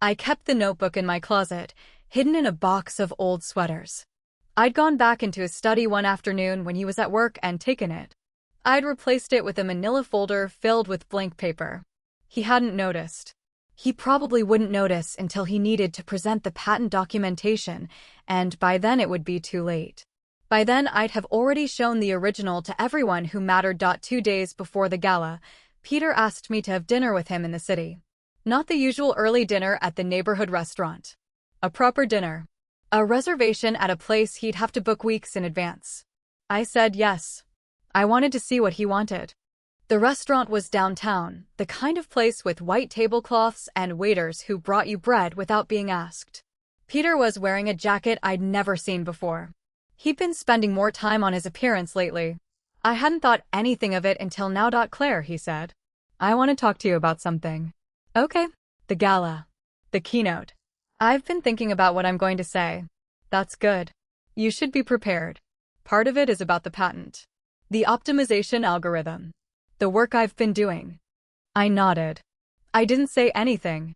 I kept the notebook in my closet, hidden in a box of old sweaters. I'd gone back into his study one afternoon when he was at work and taken it. I'd replaced it with a manila folder filled with blank paper. He hadn't noticed. He probably wouldn't notice until he needed to present the patent documentation, and by then it would be too late. By then I'd have already shown the original to everyone who mattered. 2 days before the gala, Peter asked me to have dinner with him in the city. Not the usual early dinner at the neighborhood restaurant. A proper dinner. A reservation at a place he'd have to book weeks in advance. I said yes. I wanted to see what he wanted. The restaurant was downtown, the kind of place with white tablecloths and waiters who brought you bread without being asked. Peter was wearing a jacket I'd never seen before. He'd been spending more time on his appearance lately. I hadn't thought anything of it until now. Claire, he said. I want to talk to you about something. Okay. The gala. The keynote. I've been thinking about what I'm going to say. That's good. You should be prepared. Part of it is about the patent. The optimization algorithm. The work I've been doing. I nodded. I didn't say anything.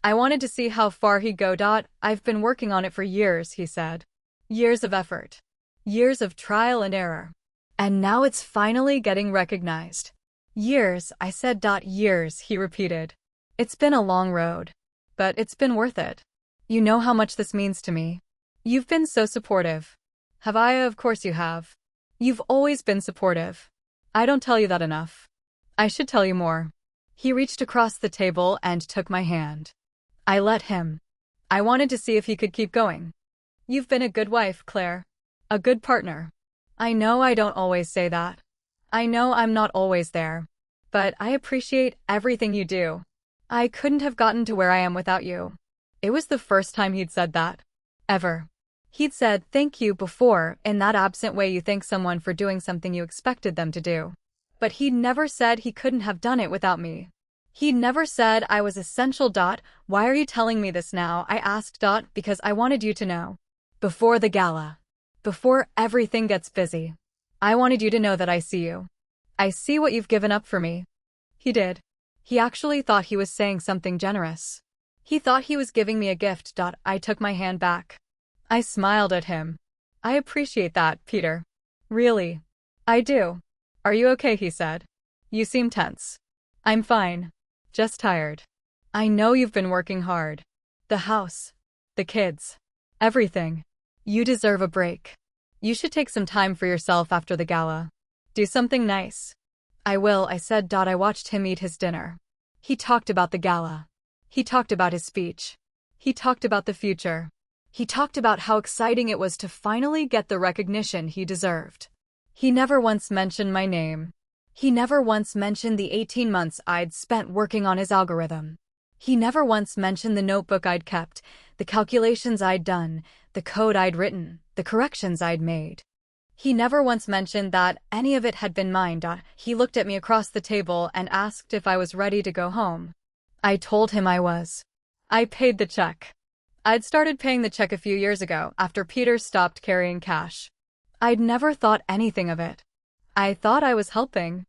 I wanted to see how far he'd go. I've been working on it for years, he said. Years of effort. Years of trial and error. And now it's finally getting recognized. Years, I said. Years, he repeated. It's been a long road. But it's been worth it. You know how much this means to me. You've been so supportive. Have I? Of course you have. You've always been supportive. I don't tell you that enough. I should tell you more. He reached across the table and took my hand. I let him. I wanted to see if he could keep going. You've been a good wife, Claire. A good partner. I know I don't always say that. I know I'm not always there. But I appreciate everything you do. I couldn't have gotten to where I am without you. It was the first time he'd said that. Ever. He'd said thank you before, in that absent way you thank someone for doing something you expected them to do. But he'd never said he couldn't have done it without me. He'd never said I was essential. Why are you telling me this now? I asked. Because I wanted you to know. Before the gala. Before everything gets busy. I wanted you to know that I see you. I see what you've given up for me. He did. He actually thought he was saying something generous. He thought he was giving me a gift. I took my hand back. I smiled at him. I appreciate that, Peter. Really. I do. Are you okay? He said. You seem tense. I'm fine. Just tired. I know you've been working hard. The house. The kids. Everything. You deserve a break. You should take some time for yourself after the gala. Do something nice. I will, I said. I watched him eat his dinner. He talked about the gala. He talked about his speech. He talked about the future. He talked about how exciting it was to finally get the recognition he deserved. He never once mentioned my name. He never once mentioned the 18 months I'd spent working on his algorithm. He never once mentioned the notebook I'd kept, the calculations I'd done, the code I'd written, the corrections I'd made. He never once mentioned that any of it had been mine. He looked at me across the table and asked if I was ready to go home. I told him I was. I paid the check. I'd started paying the check a few years ago, after Peter stopped carrying cash. I'd never thought anything of it. I thought I was helping.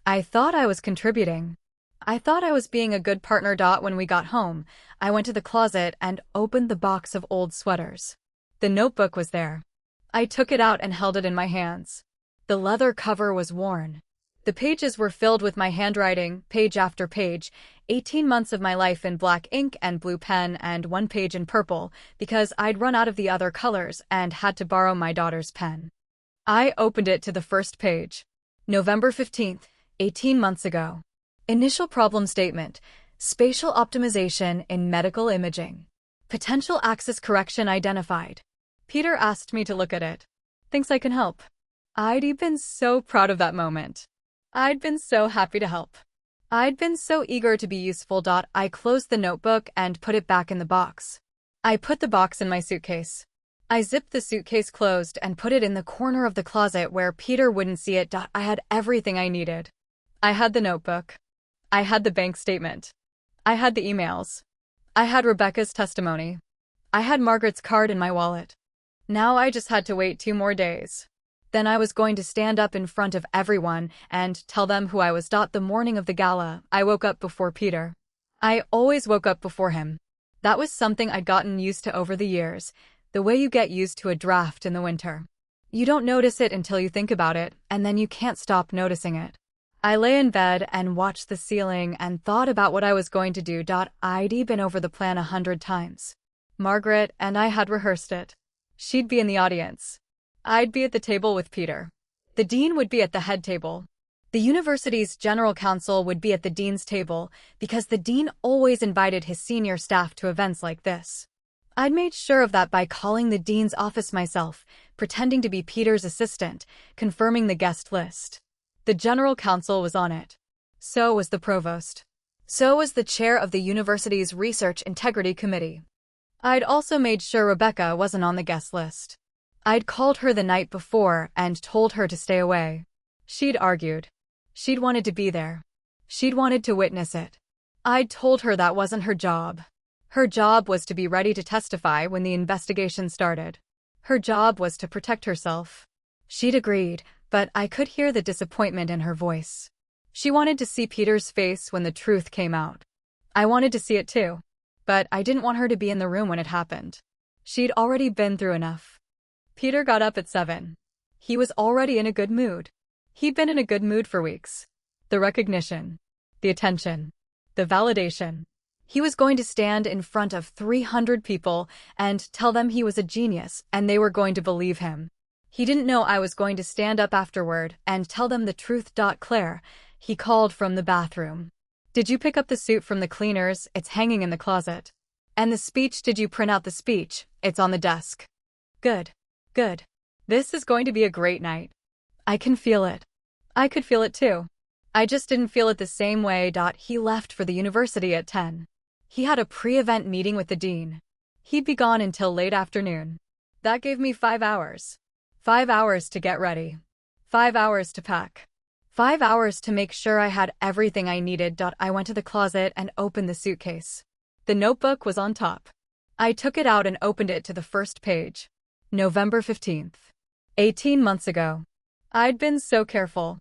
I thought I was contributing. I thought I was being a good partner. When we got home, I went to the closet and opened the box of old sweaters. The notebook was there. I took it out and held it in my hands. The leather cover was worn. The pages were filled with my handwriting, page after page, 18 months of my life in black ink and blue pen and one page in purple, because I'd run out of the other colors and had to borrow my daughter's pen. I opened it to the first page. November 15th, 18 months ago. Initial problem statement: spatial optimization in medical imaging. Potential axis correction identified. Peter asked me to look at it. Thinks I can help. I'd been so proud of that moment. I'd been so happy to help. I'd been so eager to be useful. I closed the notebook and put it back in the box. I put the box in my suitcase. I zipped the suitcase closed and put it in the corner of the closet where Peter wouldn't see it. I had everything I needed. I had the notebook. I had the bank statement. I had the emails. I had Rebecca's testimony. I had Margaret's card in my wallet. Now I just had to wait 2 more days. Then I was going to stand up in front of everyone and tell them who I was. The morning of the gala, I woke up before Peter. I always woke up before him. That was something I'd gotten used to over the years, the way you get used to a draft in the winter. You don't notice it until you think about it, and then you can't stop noticing it. I lay in bed and watched the ceiling and thought about what I was going to do. I'd been over the plan 100 times. Margaret and I had rehearsed it. She'd be in the audience. I'd be at the table with Peter. The dean would be at the head table. The university's general counsel would be at the dean's table, because the dean always invited his senior staff to events like this. I'd made sure of that by calling the dean's office myself, pretending to be Peter's assistant, confirming the guest list. The general counsel was on it. So was the provost. So was the chair of the university's Research Integrity Committee. I'd also made sure Rebecca wasn't on the guest list. I'd called her the night before and told her to stay away. She'd argued. She'd wanted to be there. She'd wanted to witness it. I'd told her that wasn't her job. Her job was to be ready to testify when the investigation started. Her job was to protect herself. She'd agreed, but I could hear the disappointment in her voice. She wanted to see Peter's face when the truth came out. I wanted to see it too, but I didn't want her to be in the room when it happened. She'd already been through enough. Peter got up at 7. He was already in a good mood. He'd been in a good mood for weeks. The recognition, the attention, the validation. He was going to stand in front of 300 people and tell them he was a genius, and they were going to believe him. He didn't know I was going to stand up afterward and tell them the truth. Claire, he called from the bathroom. Did you pick up the suit from the cleaners? It's hanging in the closet. And the speech, did you print out the speech? It's on the desk. Good. Good. This is going to be a great night. I can feel it. I could feel it too. I just didn't feel it the same way. He left for the university at 10. He had a pre-event meeting with the dean. He'd be gone until late afternoon. That gave me 5 hours. 5 hours to get ready. 5 hours to pack. 5 hours to make sure I had everything I needed. I went to the closet and opened the suitcase. The notebook was on top. I took it out and opened it to the first page. November 15th. 18 months ago. I'd been so careful.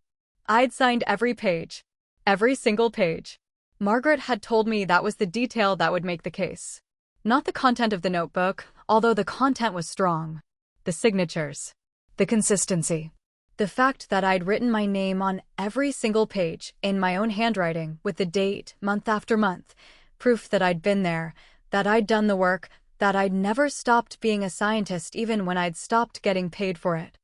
I'd signed every page. Every single page. Margaret had told me that was the detail that would make the case. Not the content of the notebook, although the content was strong. The signatures. The consistency. The fact that I'd written my name on every single page, in my own handwriting, with the date, month after month. Proof that I'd been there, that I'd done the work, that I'd never stopped being a scientist even when I'd stopped getting paid for it.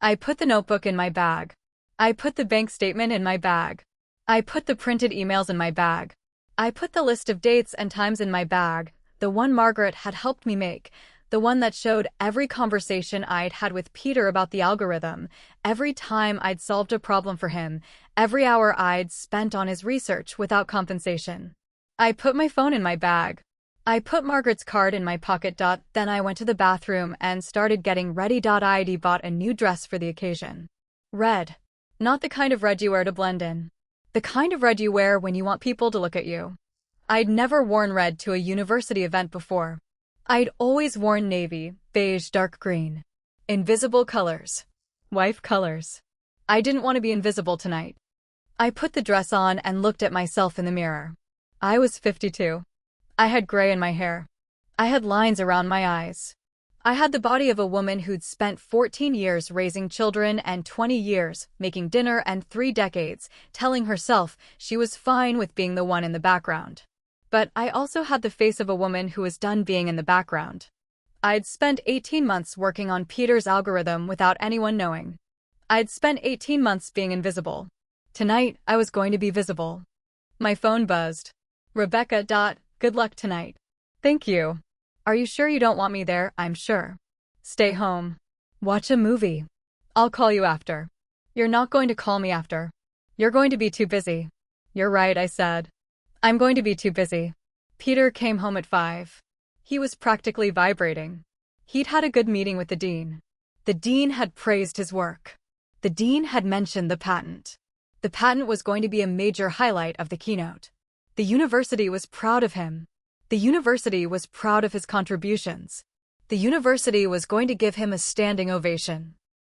I put the notebook in my bag. I put the bank statement in my bag. I put the printed emails in my bag. I put the list of dates and times in my bag, the one Margaret had helped me make, the one that showed every conversation I'd had with Peter about the algorithm, every time I'd solved a problem for him, every hour I'd spent on his research without compensation. I put my phone in my bag. I put Margaret's card in my pocket. Then I went to the bathroom and started getting ready. I'd bought a new dress for the occasion. Red. Not the kind of red you wear to blend in. The kind of red you wear when you want people to look at you. I'd never worn red to a university event before. I'd always worn navy, beige, dark green. Invisible colors. Wife colors. I didn't want to be invisible tonight. I put the dress on and looked at myself in the mirror. I was 52. I had gray in my hair. I had lines around my eyes. I had the body of a woman who'd spent 14 years raising children and 20 years making dinner and 3 decades telling herself she was fine with being the one in the background. But I also had the face of a woman who was done being in the background. I'd spent 18 months working on Peter's algorithm without anyone knowing. I'd spent 18 months being invisible. Tonight, I was going to be visible. My phone buzzed. Rebecca. Good luck tonight. Thank you. Are you sure you don't want me there? I'm sure. Stay home. Watch a movie. I'll call you after. You're not going to call me after. You're going to be too busy. You're right, I said. I'm going to be too busy. Peter came home at 5. He was practically vibrating. He'd had a good meeting with the dean. The dean had praised his work. The dean had mentioned the patent. The patent was going to be a major highlight of the keynote. The university was proud of him. The university was proud of his contributions. The university was going to give him a standing ovation.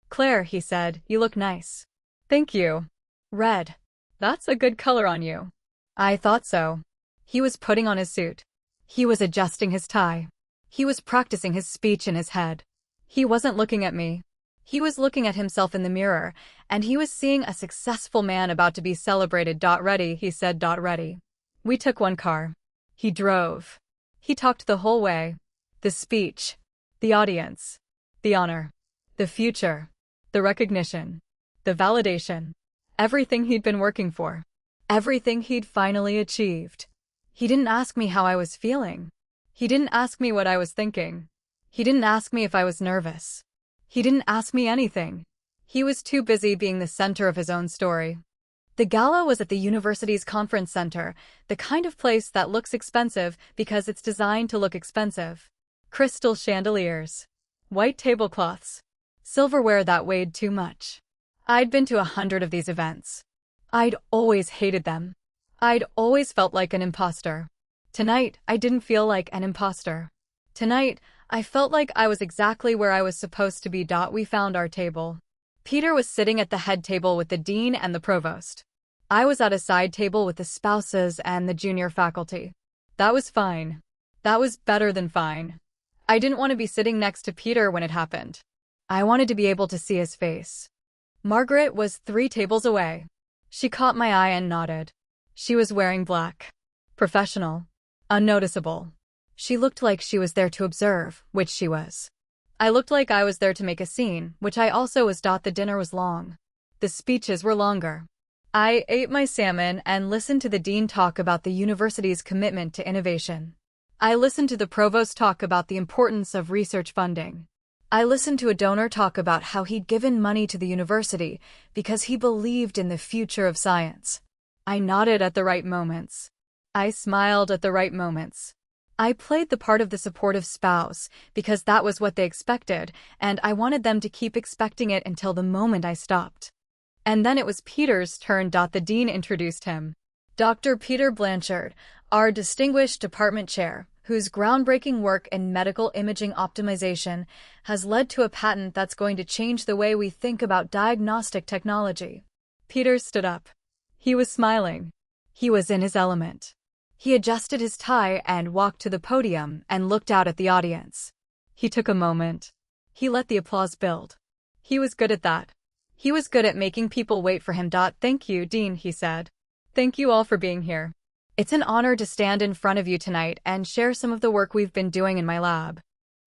Claire, he said, you look nice. Thank you. Red. That's a good color on you. I thought so. He was putting on his suit. He was adjusting his tie. He was practicing his speech in his head. He wasn't looking at me. He was looking at himself in the mirror, and he was seeing a successful man about to be celebrated. Ready, he said. Ready. We took one car. He drove. He talked the whole way. The speech. The audience. The honor. The future. The recognition. The validation. Everything he'd been working for. Everything he'd finally achieved. He didn't ask me how I was feeling. He didn't ask me what I was thinking. He didn't ask me if I was nervous. He didn't ask me anything. He was too busy being the center of his own story. The gala was at the university's conference center, the kind of place that looks expensive because it's designed to look expensive. Crystal chandeliers. White tablecloths. Silverware that weighed too much. I'd been to 100 of these events. I'd always hated them. I'd always felt like an imposter. Tonight, I didn't feel like an imposter. Tonight, I felt like I was exactly where I was supposed to be. We found our table. Peter was sitting at the head table with the dean and the provost. I was at a side table with the spouses and the junior faculty. That was fine. That was better than fine. I didn't want to be sitting next to Peter when it happened. I wanted to be able to see his face. Margaret was 3 tables away. She caught my eye and nodded. She was wearing black. Professional. Unnoticeable. She looked like she was there to observe, which she was. I looked like I was there to make a scene, which I also was. The dinner was long. The speeches were longer. I ate my salmon and listened to the dean talk about the university's commitment to innovation. I listened to the provost talk about the importance of research funding. I listened to a donor talk about how he'd given money to the university because he believed in the future of science. I nodded at the right moments. I smiled at the right moments. I played the part of the supportive spouse because that was what they expected, and I wanted them to keep expecting it until the moment I stopped. And then it was Peter's turn. The dean introduced him. Dr. Peter Blanchard, our distinguished department chair, whose groundbreaking work in medical imaging optimization has led to a patent that's going to change the way we think about diagnostic technology. Peter stood up. He was smiling. He was in his element. He adjusted his tie and walked to the podium and looked out at the audience. He took a moment. He let the applause build. He was good at that. He was good at making people wait for him. Thank you, Dean, he said. Thank you all for being here. It's an honor to stand in front of you tonight and share some of the work we've been doing in my lab.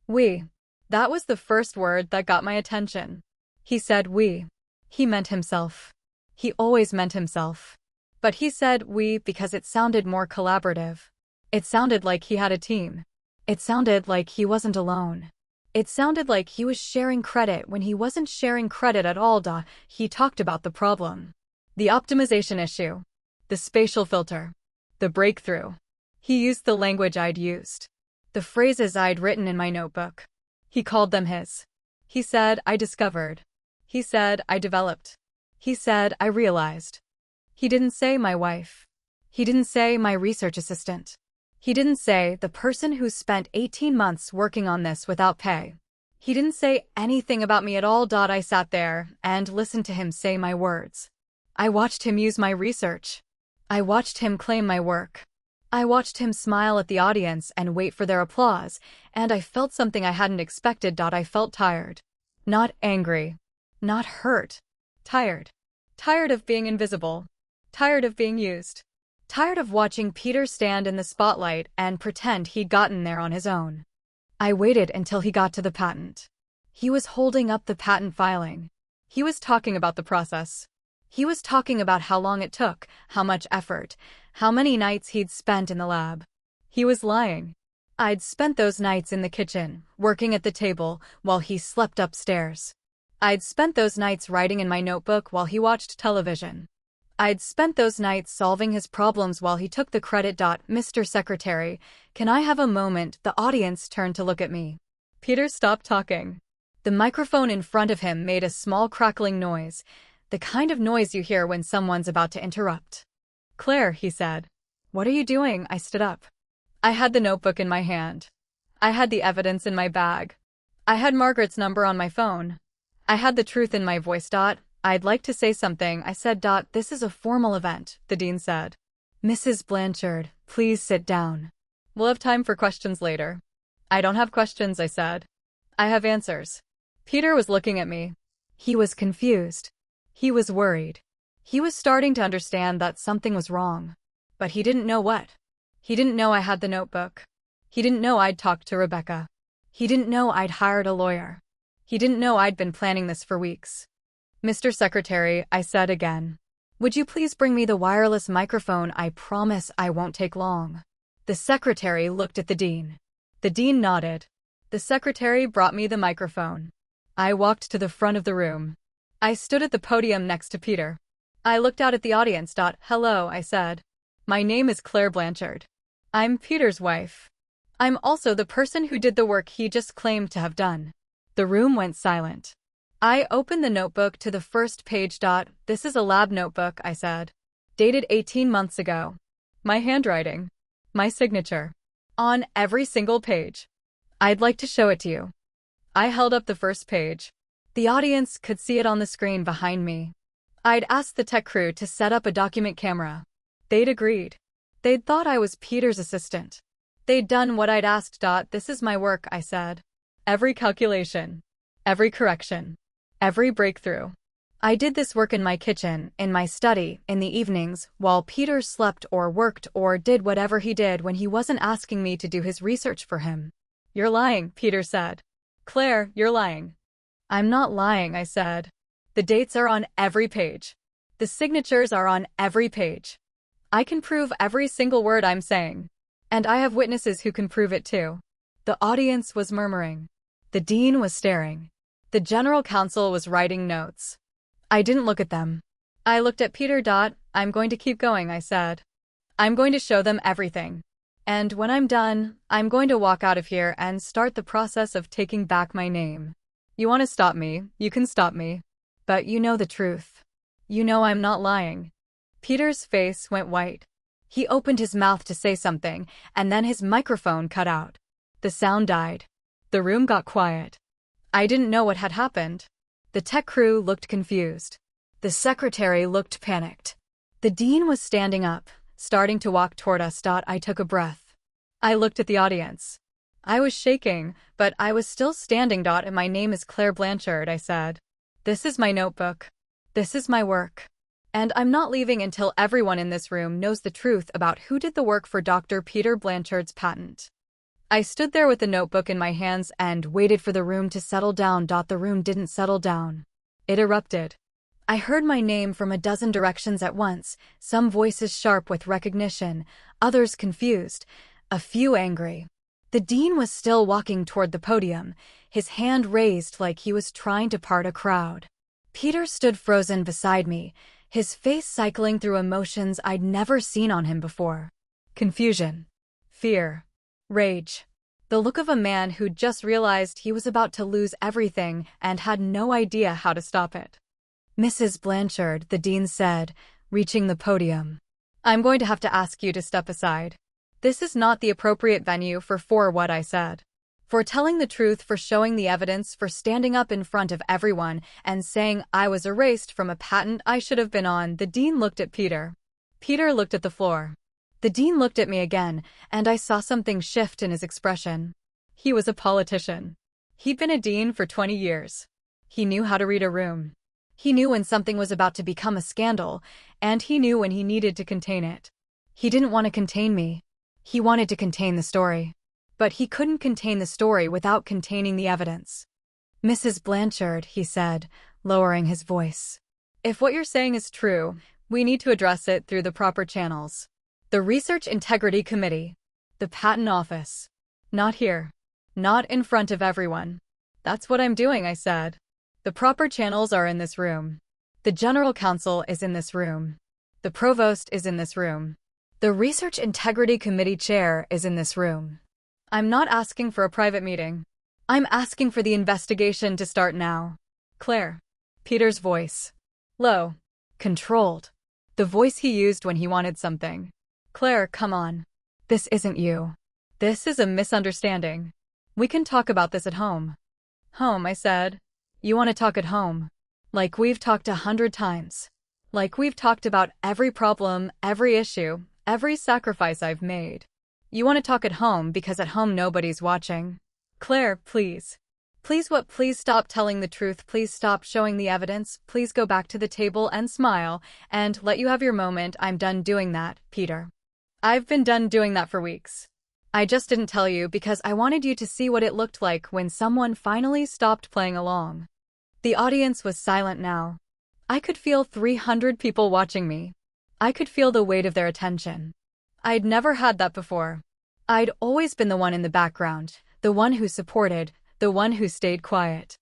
We. That was the first word that got my attention. He said we. He meant himself. He always meant himself. But he said we because it sounded more collaborative. It sounded like he had a team. It sounded like he wasn't alone. It sounded like he was sharing credit when he wasn't sharing credit at all. He talked about the problem. The optimization issue. The spatial filter. The breakthrough. He used the language I'd used. The phrases I'd written in my notebook. He called them his. He said, I discovered. He said, I developed. He said, I realized. He didn't say my wife. He didn't say my research assistant. He didn't say the person who spent 18 months working on this without pay. He didn't say anything about me at all. I sat there and listened to him say my words. I watched him use my research. I watched him claim my work. I watched him smile at the audience and wait for their applause, and I felt something I hadn't expected. I felt tired. Not angry. Not hurt. Tired. Tired of being invisible. Tired of being used. Tired of watching Peter stand in the spotlight and pretend he'd gotten there on his own. I waited until he got to the patent. He was holding up the patent filing. He was talking about the process. He was talking about how long it took, how much effort, how many nights he'd spent in the lab. He was lying. I'd spent those nights in the kitchen, working at the table, while he slept upstairs. I'd spent those nights writing in my notebook while he watched television. I'd spent those nights solving his problems while he took the credit. Mr. Secretary, can I have a moment? The audience turned to look at me. Peter stopped talking. The microphone in front of him made a small crackling noise, the kind of noise you hear when someone's about to interrupt. Claire, he said. What are you doing? I stood up. I had the notebook in my hand. I had the evidence in my bag. I had Margaret's number on my phone. I had the truth in my voice. I'd like to say something, I said. This is a formal event, the dean said. Mrs. Blanchard, please sit down. We'll have time for questions later. I don't have questions, I said. I have answers. Peter was looking at me. He was confused. He was worried. He was starting to understand that something was wrong. But he didn't know what. He didn't know I had the notebook. He didn't know I'd talked to Rebecca. He didn't know I'd hired a lawyer. He didn't know I'd been planning this for weeks. Mr. Secretary, I said again. Would you please bring me the wireless microphone? I promise I won't take long. The secretary looked at the dean. The dean nodded. The secretary brought me the microphone. I walked to the front of the room. I stood at the podium next to Peter. I looked out at the audience. Hello, I said. My name is Claire Blanchard. I'm Peter's wife. I'm also the person who did the work he just claimed to have done. The room went silent. I opened the notebook to the first page. This is a lab notebook, I said. Dated 18 months ago. My handwriting. My signature. On every single page. I'd like to show it to you. I held up the first page. The audience could see it on the screen behind me. I'd asked the tech crew to set up a document camera. They'd agreed. They'd thought I was Peter's assistant. They'd done what I'd asked. This is my work, I said. Every calculation. Every correction. Every breakthrough. I did this work in my kitchen, in my study, in the evenings, while Peter slept or worked or did whatever he did when he wasn't asking me to do his research for him. You're lying, Peter said. Claire, you're lying. I'm not lying, I said. The dates are on every page. The signatures are on every page. I can prove every single word I'm saying. And I have witnesses who can prove it too. The audience was murmuring. The dean was staring. The general counsel was writing notes. I didn't look at them. I looked at Peter. I'm going to keep going, I said. I'm going to show them everything. And when I'm done, I'm going to walk out of here and start the process of taking back my name. You want to stop me, you can stop me. But you know the truth. You know I'm not lying. Peter's face went white. He opened his mouth to say something, and then his microphone cut out. The sound died. The room got quiet. I didn't know what had happened. The tech crew looked confused. The secretary looked panicked. The dean was standing up, starting to walk toward us. I took a breath. I looked at the audience. I was shaking, but I was still standing. And my name is Claire Blanchard, I said. This is my notebook. This is my work. And I'm not leaving until everyone in this room knows the truth about who did the work for Dr. Peter Blanchard's patent. I stood there with the notebook in my hands and waited for the room to settle down. The room didn't settle down. It erupted. I heard my name from a dozen directions at once, some voices sharp with recognition, others confused, a few angry. The dean was still walking toward the podium, his hand raised like he was trying to part a crowd. Peter stood frozen beside me, his face cycling through emotions I'd never seen on him before. Confusion. Fear. Rage. The look of a man who'd just realized he was about to lose everything and had no idea how to stop it. Mrs. Blanchard, the dean said, reaching the podium. I'm going to have to ask you to step aside. This is not the appropriate venue for what I said. For telling the truth, for showing the evidence, for standing up in front of everyone and saying I was erased from a patent I should have been on. The dean looked at Peter. Peter looked at the floor. The dean looked at me again, and I saw something shift in his expression. He was a politician. He'd been a dean for 20 years. He knew how to read a room. He knew when something was about to become a scandal, and he knew when he needed to contain it. He didn't want to contain me. He wanted to contain the story. But he couldn't contain the story without containing the evidence. Mrs. Blanchard, he said, lowering his voice. If what you're saying is true, we need to address it through the proper channels. The Research Integrity Committee. The Patent Office. Not here. Not in front of everyone. That's what I'm doing, I said. The proper channels are in this room. The General Counsel is in this room. The Provost is in this room. The Research Integrity Committee Chair is in this room. I'm not asking for a private meeting. I'm asking for the investigation to start now. Claire. Peter's voice. Low. Controlled. The voice he used when he wanted something. Claire, come on. This isn't you. This is a misunderstanding. We can talk about this at home. Home, I said. You want to talk at home? Like we've talked 100 times. Like we've talked about every problem, every issue, every sacrifice I've made. You want to talk at home because at home nobody's watching. Claire, please. Please what? Please stop telling the truth. Please stop showing the evidence. Please go back to the table and smile and let you have your moment. I'm done doing that, Peter. I've been done doing that for weeks. I just didn't tell you because I wanted you to see what it looked like when someone finally stopped playing along. The audience was silent now. I could feel 300 people watching me. I could feel the weight of their attention. I'd never had that before. I'd always been the one in the background, the one who supported, the one who stayed quiet.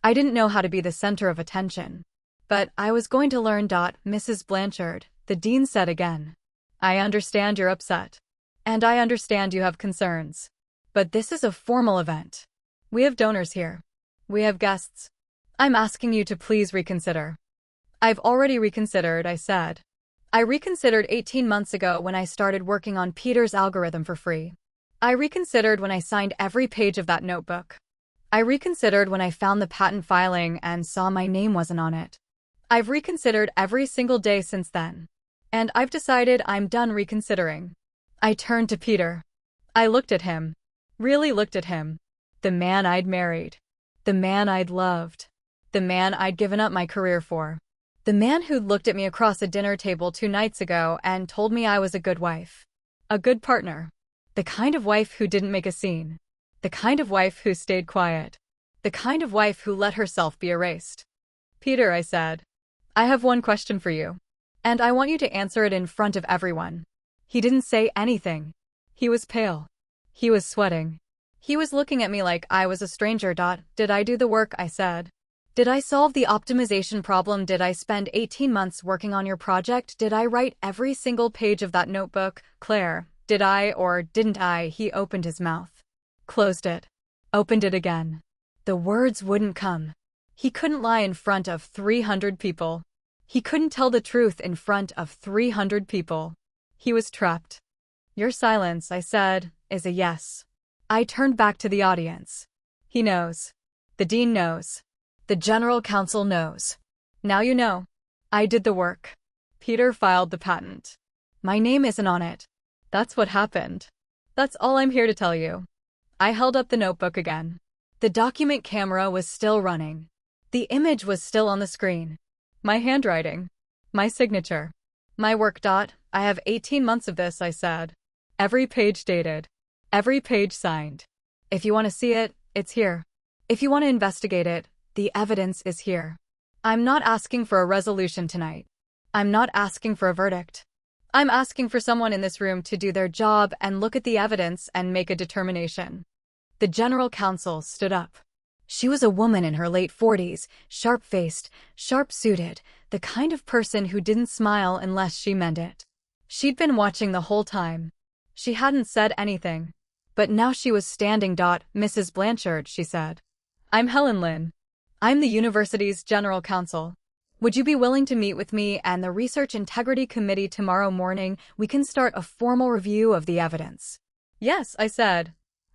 I didn't know how to be the center of attention. But I was going to learn. Mrs. Blanchard, the dean said again. I understand you're upset. And I understand you have concerns. But this is a formal event. We have donors here. We have guests. I'm asking you to please reconsider. I've already reconsidered, I said. I reconsidered 18 months ago when I started working on Peter's algorithm for free. I reconsidered when I signed every page of that notebook. I reconsidered when I found the patent filing and saw my name wasn't on it. I've reconsidered every single day since then. And I've decided I'm done reconsidering. I turned to Peter. I looked at him. Really looked at him. The man I'd married. The man I'd loved. The man I'd given up my career for. The man who'd looked at me across a dinner table 2 nights ago and told me I was a good wife. A good partner. The kind of wife who didn't make a scene. The kind of wife who stayed quiet. The kind of wife who let herself be erased. Peter, I said. I have one question for you. And I want you to answer it in front of everyone. He didn't say anything. He was pale. He was sweating. He was looking at me like I was a stranger. Did I do the work? I said. Did I solve the optimization problem? Did I spend 18 months working on your project? Did I write every single page of that notebook? Claire, did I or didn't I? He opened his mouth. Closed it. Opened it again. The words wouldn't come. He couldn't lie in front of 300 people. He couldn't tell the truth in front of 300 people. He was trapped. Your silence, I said, is a yes. I turned back to the audience. He knows. The dean knows. The general counsel knows. Now you know. I did the work. Peter filed the patent. My name isn't on it. That's what happened. That's all I'm here to tell you. I held up the notebook again. The document camera was still running. The image was still on the screen. My handwriting. My signature. My work. I have 18 months of this, I said. Every page dated. Every page signed. If you want to see it, it's here. If you want to investigate it, the evidence is here. I'm not asking for a resolution tonight. I'm not asking for a verdict. I'm asking for someone in this room to do their job and look at the evidence and make a determination. The general counsel stood up. She was a woman in her late 40s, sharp-faced, sharp-suited, the kind of person who didn't smile unless she meant it. She'd been watching the whole time. She hadn't said anything. But now she was standing. Mrs. Blanchard, she said. I'm Helen Lynn. I'm the university's general counsel. Would you be willing to meet with me and the Research Integrity Committee tomorrow morning? We can start a formal review of the evidence. Yes, I said.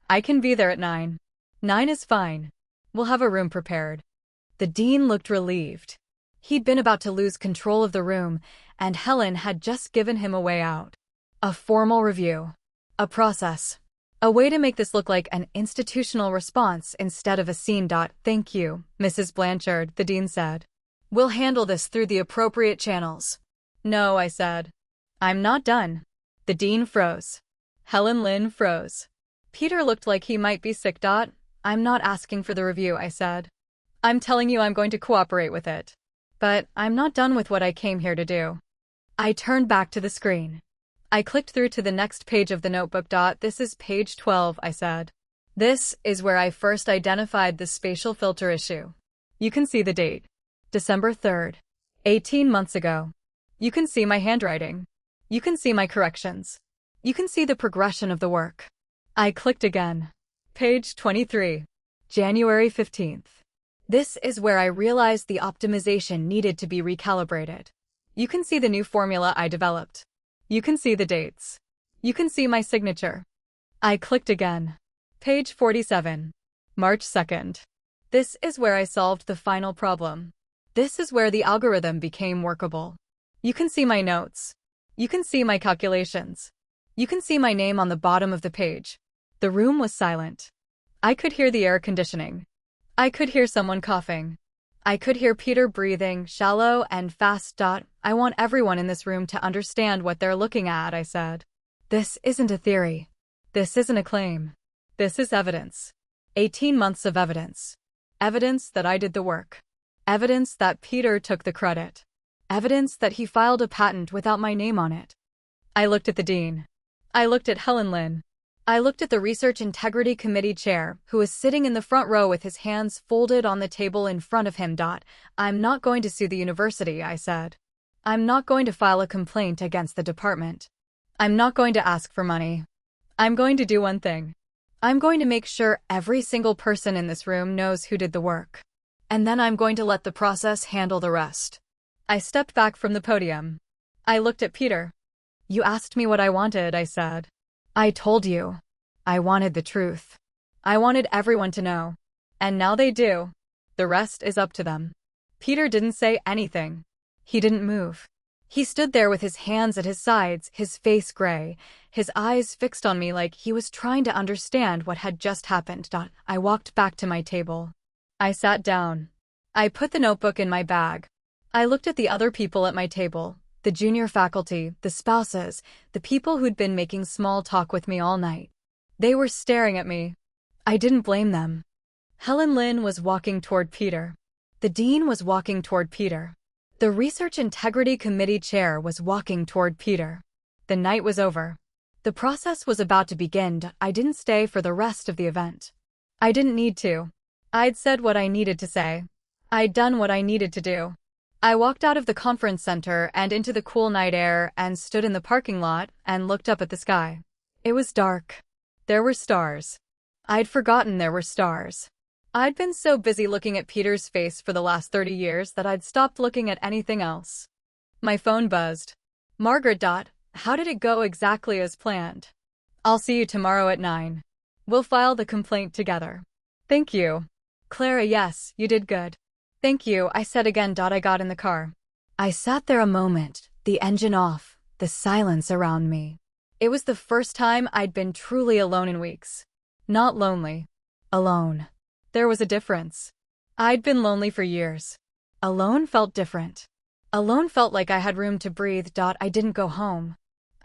I can be there at 9. 9 is fine. We'll have a room prepared. The dean looked relieved. He'd been about to lose control of the room, and Helen had just given him a way out. A formal review. A process. A way to make this look like an institutional response instead of a scene. Thank you, Mrs. Blanchard, the dean said. We'll handle this through the appropriate channels. No, I said. I'm not done. The dean froze. Helen Lynn froze. Peter looked like he might be sick. I'm not asking for the review, I said. I'm telling you I'm going to cooperate with it. But I'm not done with what I came here to do. I turned back to the screen. I clicked through to the next page of the notebook. This is page 12, I said. This is where I first identified the spatial filter issue. You can see the date. December 3rd. 18 months ago. You can see my handwriting. You can see my corrections. You can see the progression of the work. I clicked again. Page 23. January 15th. This is where I realized the optimization needed to be recalibrated. You can see the new formula I developed. You can see the dates. You can see my signature. I clicked again. Page 47. March 2nd. This is where I solved the final problem. This is where the algorithm became workable. You can see my notes. You can see my calculations. You can see my name on the bottom of the page. The room was silent. I could hear the air conditioning. I could hear someone coughing. I could hear Peter breathing, shallow and fast. I want everyone in this room to understand what they're looking at, I said. This isn't a theory. This isn't a claim. This is evidence. 18 months of evidence. Evidence that I did the work. Evidence that Peter took the credit. Evidence that he filed a patent without my name on it. I looked at the dean. I looked at Helen Lynn. I looked at the Research Integrity Committee chair, who was sitting in the front row with his hands folded on the table in front of him. I'm not going to sue the university, I said. I'm not going to file a complaint against the department. I'm not going to ask for money. I'm going to do one thing. I'm going to make sure every single person in this room knows who did the work. And then I'm going to let the process handle the rest. I stepped back from the podium. I looked at Peter. You asked me what I wanted, I said. I told you. I wanted the truth. I wanted everyone to know. And now they do. The rest is up to them. Peter didn't say anything. He didn't move. He stood there with his hands at his sides, his face gray, his eyes fixed on me like he was trying to understand what had just happened. I walked back to my table. I sat down. I put the notebook in my bag. I looked at the other people at my table. The junior faculty, the spouses, the people who'd been making small talk with me all night. They were staring at me. I didn't blame them. Helen Lynn was walking toward Peter. The dean was walking toward Peter. The Research Integrity Committee chair was walking toward Peter. The night was over. The process was about to begin. I didn't stay for the rest of the event. I didn't need to. I'd said what I needed to say. I'd done what I needed to do. I walked out of the conference center and into the cool night air and stood in the parking lot and looked up at the sky. It was dark. There were stars. I'd forgotten there were stars. I'd been so busy looking at Peter's face for the last 30 years that I'd stopped looking at anything else. My phone buzzed. Margaret. How did it go exactly as planned? I'll see you tomorrow at 9. We'll file the complaint together. Thank you. Clara. Yes, you did good. Thank you, I said again. I got in the car. I sat there a moment, the engine off, the silence around me. It was the first time I'd been truly alone in weeks. Not lonely. Alone. There was a difference. I'd been lonely for years. Alone felt different. Alone felt like I had room to breathe. I didn't go home.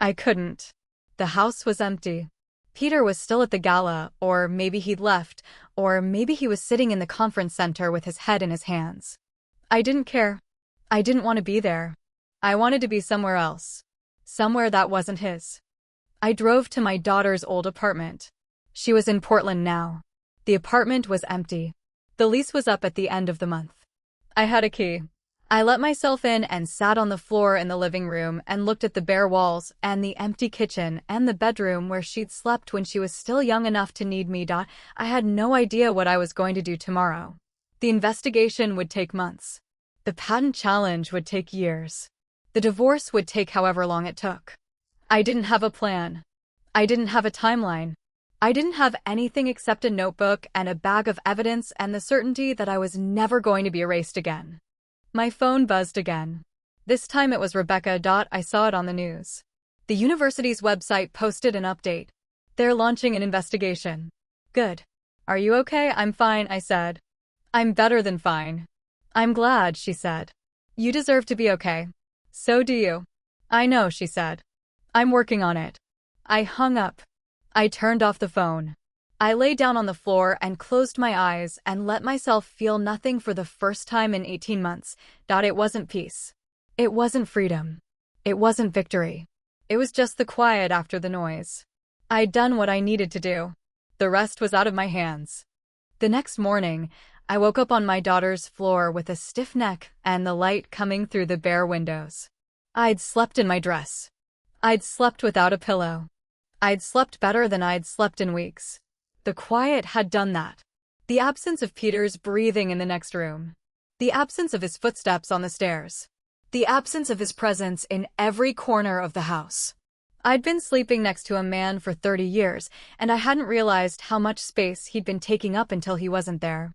I couldn't. The house was empty. Peter was still at the gala, or maybe he'd left, or maybe he was sitting in the conference center with his head in his hands. I didn't care. I didn't want to be there. I wanted to be somewhere else. Somewhere that wasn't his. I drove to my daughter's old apartment. She was in Portland now. The apartment was empty. The lease was up at the end of the month. I had a key. I let myself in and sat on the floor in the living room and looked at the bare walls and the empty kitchen and the bedroom where she'd slept when she was still young enough to need me. I had no idea what I was going to do tomorrow. The investigation would take months. The patent challenge would take years. The divorce would take however long it took. I didn't have a plan. I didn't have a timeline. I didn't have anything except a notebook and a bag of evidence and the certainty that I was never going to be erased again. My phone buzzed again. This time it was Rebecca. I saw it on the news. The university's website posted an update. They're launching an investigation. Good. Are you okay? I'm fine, I said. I'm better than fine. I'm glad, she said. You deserve to be okay. So do you. I know, she said. I'm working on it. I hung up. I turned off the phone. I lay down on the floor and closed my eyes and let myself feel nothing for the first time in 18 months. It wasn't peace. It wasn't freedom. It wasn't victory. It was just the quiet after the noise. I'd done what I needed to do. The rest was out of my hands. The next morning, I woke up on my daughter's floor with a stiff neck and the light coming through the bare windows. I'd slept in my dress. I'd slept without a pillow. I'd slept better than I'd slept in weeks. The quiet had done that. The absence of Peter's breathing in the next room. The absence of his footsteps on the stairs. The absence of his presence in every corner of the house. I'd been sleeping next to a man for 30 years, and I hadn't realized how much space he'd been taking up until he wasn't there.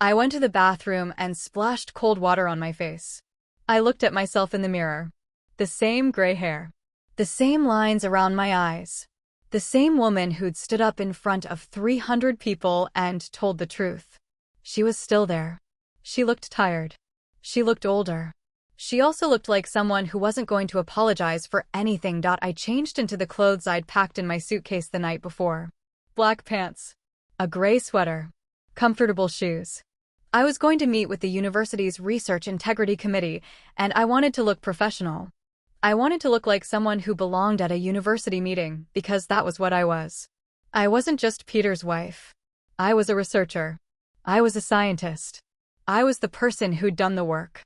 I went to the bathroom and splashed cold water on my face. I looked at myself in the mirror. The same gray hair. The same lines around my eyes. The same woman who'd stood up in front of 300 people and told the truth. She was still there. She looked tired. She looked older. She also looked like someone who wasn't going to apologize for anything. I changed into the clothes I'd packed in my suitcase the night before. Black pants. A gray sweater. Comfortable shoes. I was going to meet with the university's Research Integrity Committee, and I wanted to look professional. I wanted to look like someone who belonged at a university meeting, because that was what I was. I wasn't just Peter's wife. I was a researcher. I was a scientist. I was the person who'd done the work.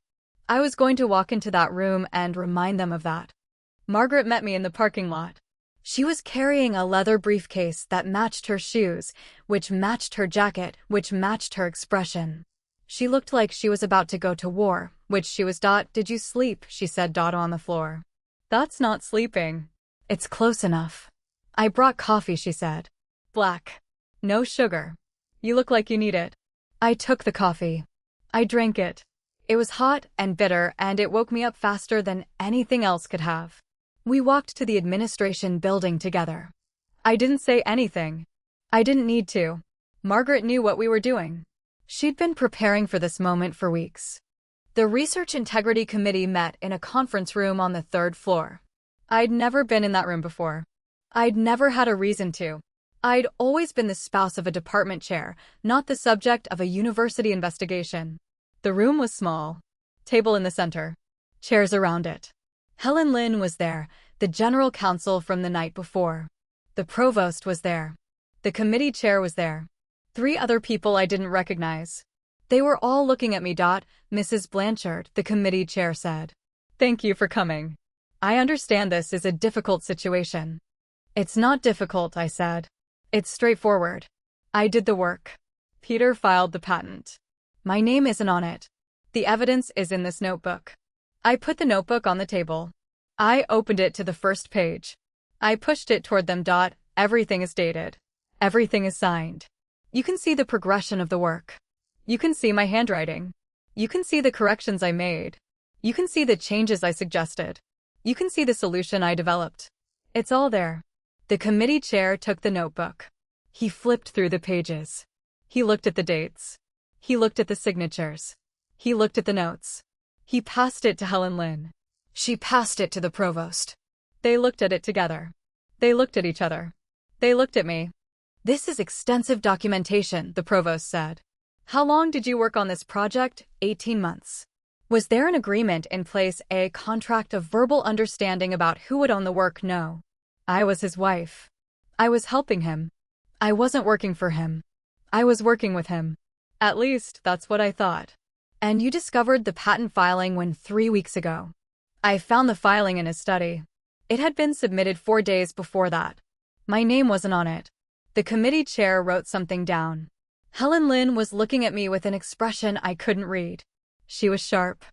I was going to walk into that room and remind them of that. Margaret met me in the parking lot. She was carrying a leather briefcase that matched her shoes, which matched her jacket, which matched her expression. She looked like she was about to go to war, which she was. Did you sleep? She said. On the floor. That's not sleeping. It's close enough. I brought coffee, she said. Black. No sugar. You look like you need it. I took the coffee. I drank it. It was hot and bitter, and it woke me up faster than anything else could have. We walked to the administration building together. I didn't say anything. I didn't need to. Margaret knew what we were doing. She'd been preparing for this moment for weeks. The Research Integrity Committee met in a conference room on the 3rd floor. I'd never been in that room before. I'd never had a reason to. I'd always been the spouse of a department chair, not the subject of a university investigation. The room was small. Table in the center. Chairs around it. Helen Lynn was there, the general counsel from the night before. The provost was there. The committee chair was there. 3 other people I didn't recognize. They were all looking at me. Mrs. Blanchard, the committee chair said. Thank you for coming. I understand this is a difficult situation. It's not difficult, I said. It's straightforward. I did the work. Peter filed the patent. My name isn't on it. The evidence is in this notebook. I put the notebook on the table. I opened it to the first page. I pushed it toward them. Everything is dated. Everything is signed. You can see the progression of the work. You can see my handwriting. You can see the corrections I made. You can see the changes I suggested. You can see the solution I developed. It's all there. The committee chair took the notebook. He flipped through the pages. He looked at the dates. He looked at the signatures. He looked at the notes. He passed it to Helen Lynn. She passed it to the provost. They looked at it together. They looked at each other. They looked at me. This is extensive documentation, the provost said. How long did you work on this project? 18 months. Was there an agreement in place, a contract of verbal understanding about who would own the work? No. I was his wife. I was helping him. I wasn't working for him. I was working with him. At least, that's what I thought. And you discovered the patent filing when 3 weeks ago. I found the filing in his study. It had been submitted 4 days before that. My name wasn't on it. The committee chair wrote something down. Helen Lynn was looking at me with an expression I couldn't read. She was sharp.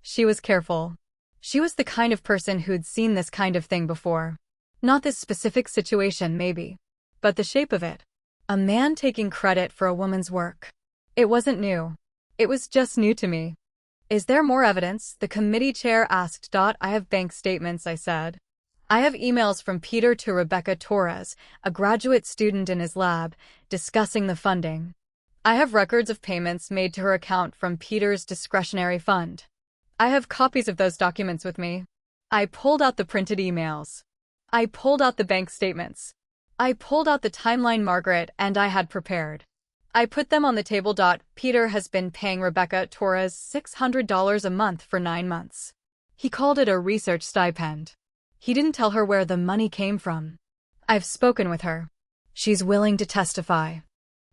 She was careful. She was the kind of person who'd seen this kind of thing before. Not this specific situation, maybe, but the shape of it. A man taking credit for a woman's work. It wasn't new. It was just new to me. Is there more evidence? The committee chair asked. I have bank statements, I said. I have emails from Peter to Rebecca Torres, a graduate student in his lab, discussing the funding. I have records of payments made to her account from Peter's discretionary fund. I have copies of those documents with me. I pulled out the printed emails. I pulled out the bank statements. I pulled out the timeline Margaret and I had prepared. I put them on the table. Peter has been paying Rebecca Torres $600 a month for 9 months. He called it a research stipend. He didn't tell her where the money came from. I've spoken with her. She's willing to testify.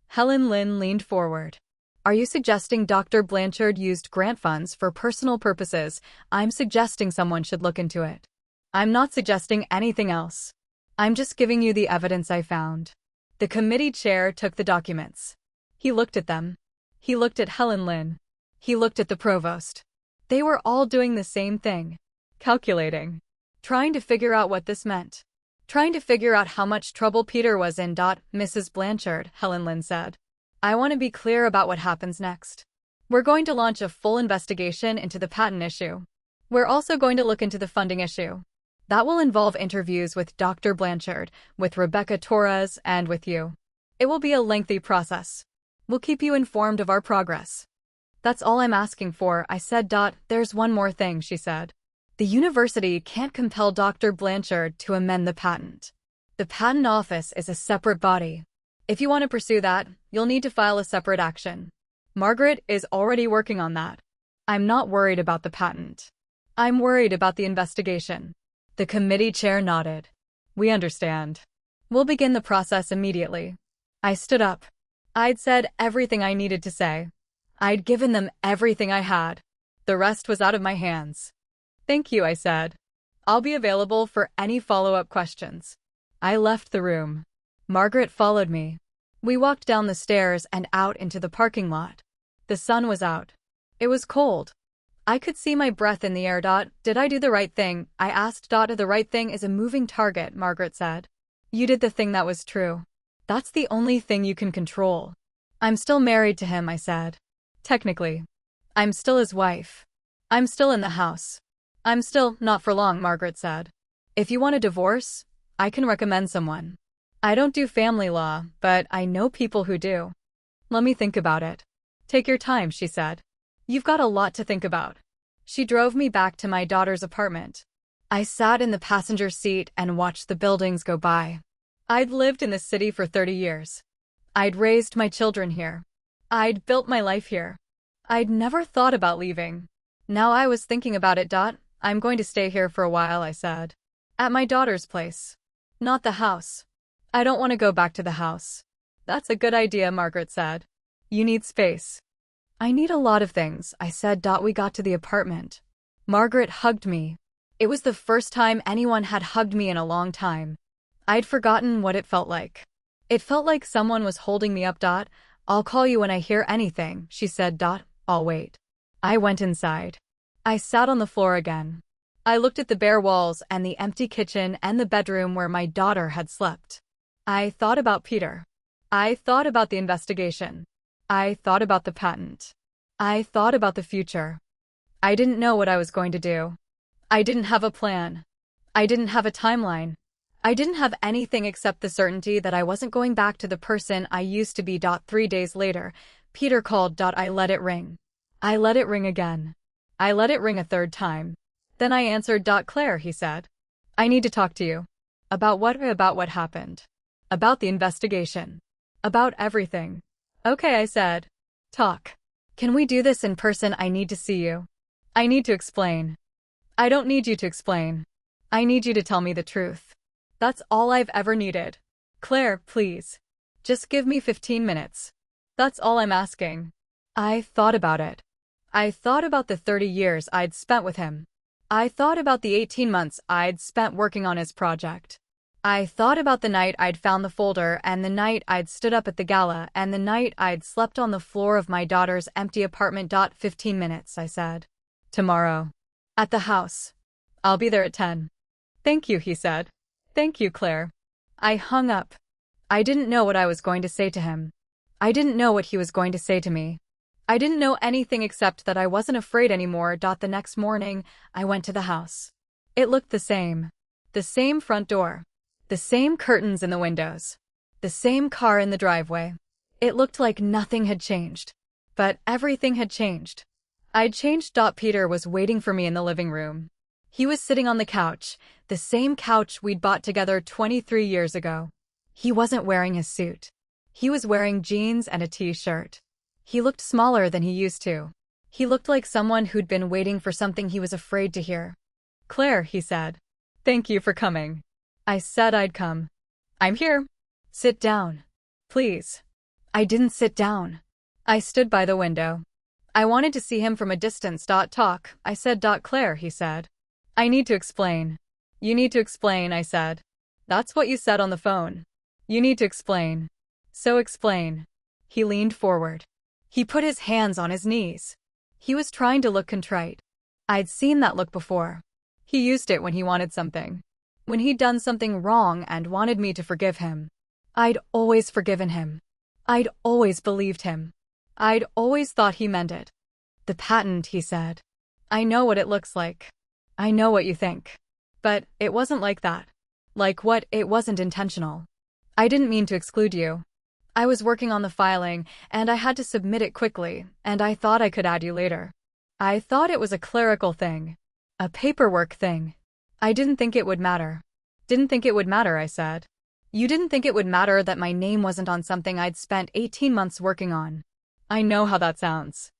Helen Lynn leaned forward. Are you suggesting Dr. Blanchard used grant funds for personal purposes? I'm suggesting someone should look into it. I'm not suggesting anything else. I'm just giving you the evidence I found. The committee chair took the documents. He looked at them. He looked at Helen Lynn. He looked at the provost. They were all doing the same thing. Calculating. Trying to figure out what this meant. Trying to figure out how much trouble Peter was in. Mrs. Blanchard, Helen Lynn said. I want to be clear about what happens next. We're going to launch a full investigation into the patent issue. We're also going to look into the funding issue. That will involve interviews with Dr. Blanchard, with Rebecca Torres, and with you. It will be a lengthy process. We'll keep you informed of our progress. That's all I'm asking for, I said. There's one more thing, she said. The university can't compel Dr. Blanchard to amend the patent. The patent office is a separate body. If you want to pursue that, you'll need to file a separate action. Margaret is already working on that. I'm not worried about the patent. I'm worried about the investigation. The committee chair nodded. We understand. We'll begin the process immediately. I stood up. I'd said everything I needed to say. I'd given them everything I had. The rest was out of my hands. Thank you, I said. I'll be available for any follow-up questions. I left the room. Margaret followed me. We walked down the stairs and out into the parking lot. The sun was out. It was cold. I could see my breath in the air. Did I do the right thing? I asked. The right thing is a moving target, Margaret said. You did the thing that was true. That's the only thing you can control. I'm still married to him, I said. Technically. I'm still his wife. I'm still in the house. I'm still not for long, Margaret said. If you want a divorce, I can recommend someone. I don't do family law, but I know people who do. Let me think about it. Take your time, she said. You've got a lot to think about. She drove me back to my daughter's apartment. I sat in the passenger seat and watched the buildings go by. I'd lived in the city for 30 years. I'd raised my children here. I'd built my life here. I'd never thought about leaving. Now I was thinking about it. I'm going to stay here for a while, I said. At my daughter's place. Not the house. I don't want to go back to the house. That's a good idea, Margaret said. You need space. I need a lot of things, I said. We got to the apartment. Margaret hugged me. It was the first time anyone had hugged me in a long time. I'd forgotten what it felt like. It felt like someone was holding me up. I'll call you when I hear anything, she said. I'll wait. I went inside. I sat on the floor again. I looked at the bare walls and the empty kitchen and the bedroom where my daughter had slept. I thought about Peter. I thought about the investigation. I thought about the patent. I thought about the future. I didn't know what I was going to do. I didn't have a plan. I didn't have a timeline. I didn't have anything except the certainty that I wasn't going back to the person I used to be. 3 days later, Peter called. I let it ring. I let it ring again. I let it ring a third time. Then I answered. Claire, he said. I need to talk to you. About what? About what happened. About the investigation. About everything. Okay, I said. Talk. Can we do this in person? I need to see you. I need to explain. I don't need you to explain. I need you to tell me the truth. That's all I've ever needed. Claire, please. Just give me 15 minutes. That's all I'm asking. I thought about it. I thought about the 30 years I'd spent with him. I thought about the 18 months I'd spent working on his project. I thought about the night I'd found the folder and the night I'd stood up at the gala and the night I'd slept on the floor of my daughter's empty apartment. 15 minutes, I said. Tomorrow. At the house. I'll be there at 10. Thank you, he said. Thank you, Claire. I hung up. I didn't know what I was going to say to him. I didn't know what he was going to say to me. I didn't know anything except that I wasn't afraid anymore. The next morning, I went to the house. It looked the same. The same front door. The same curtains in the windows. The same car in the driveway. It looked like nothing had changed. But everything had changed. I'd changed. Peter was waiting for me in the living room. He was sitting on the couch, the same couch we'd bought together 23 years ago. He wasn't wearing his suit. He was wearing jeans and a t-shirt. He looked smaller than he used to. He looked like someone who'd been waiting for something he was afraid to hear. Claire, he said. Thank you for coming. I said I'd come. I'm here. Sit down. Please. I didn't sit down. I stood by the window. I wanted to see him from a distance. Talk, I said. Claire, he said. I need to explain. You need to explain, I said. That's what you said on the phone. You need to explain. So explain. He leaned forward. He put his hands on his knees. He was trying to look contrite. I'd seen that look before. He used it when he wanted something. When he'd done something wrong and wanted me to forgive him. I'd always forgiven him. I'd always believed him. I'd always thought he meant it. The patent, he said. I know what it looks like. I know what you think. But it wasn't like that. Like what? It wasn't intentional. I didn't mean to exclude you. I was working on the filing, and I had to submit it quickly, and I thought I could add you later. I thought it was a clerical thing. A paperwork thing. I didn't think it would matter. Didn't think it would matter, I said. You didn't think it would matter that my name wasn't on something I'd spent 18 months working on. I know how that sounds.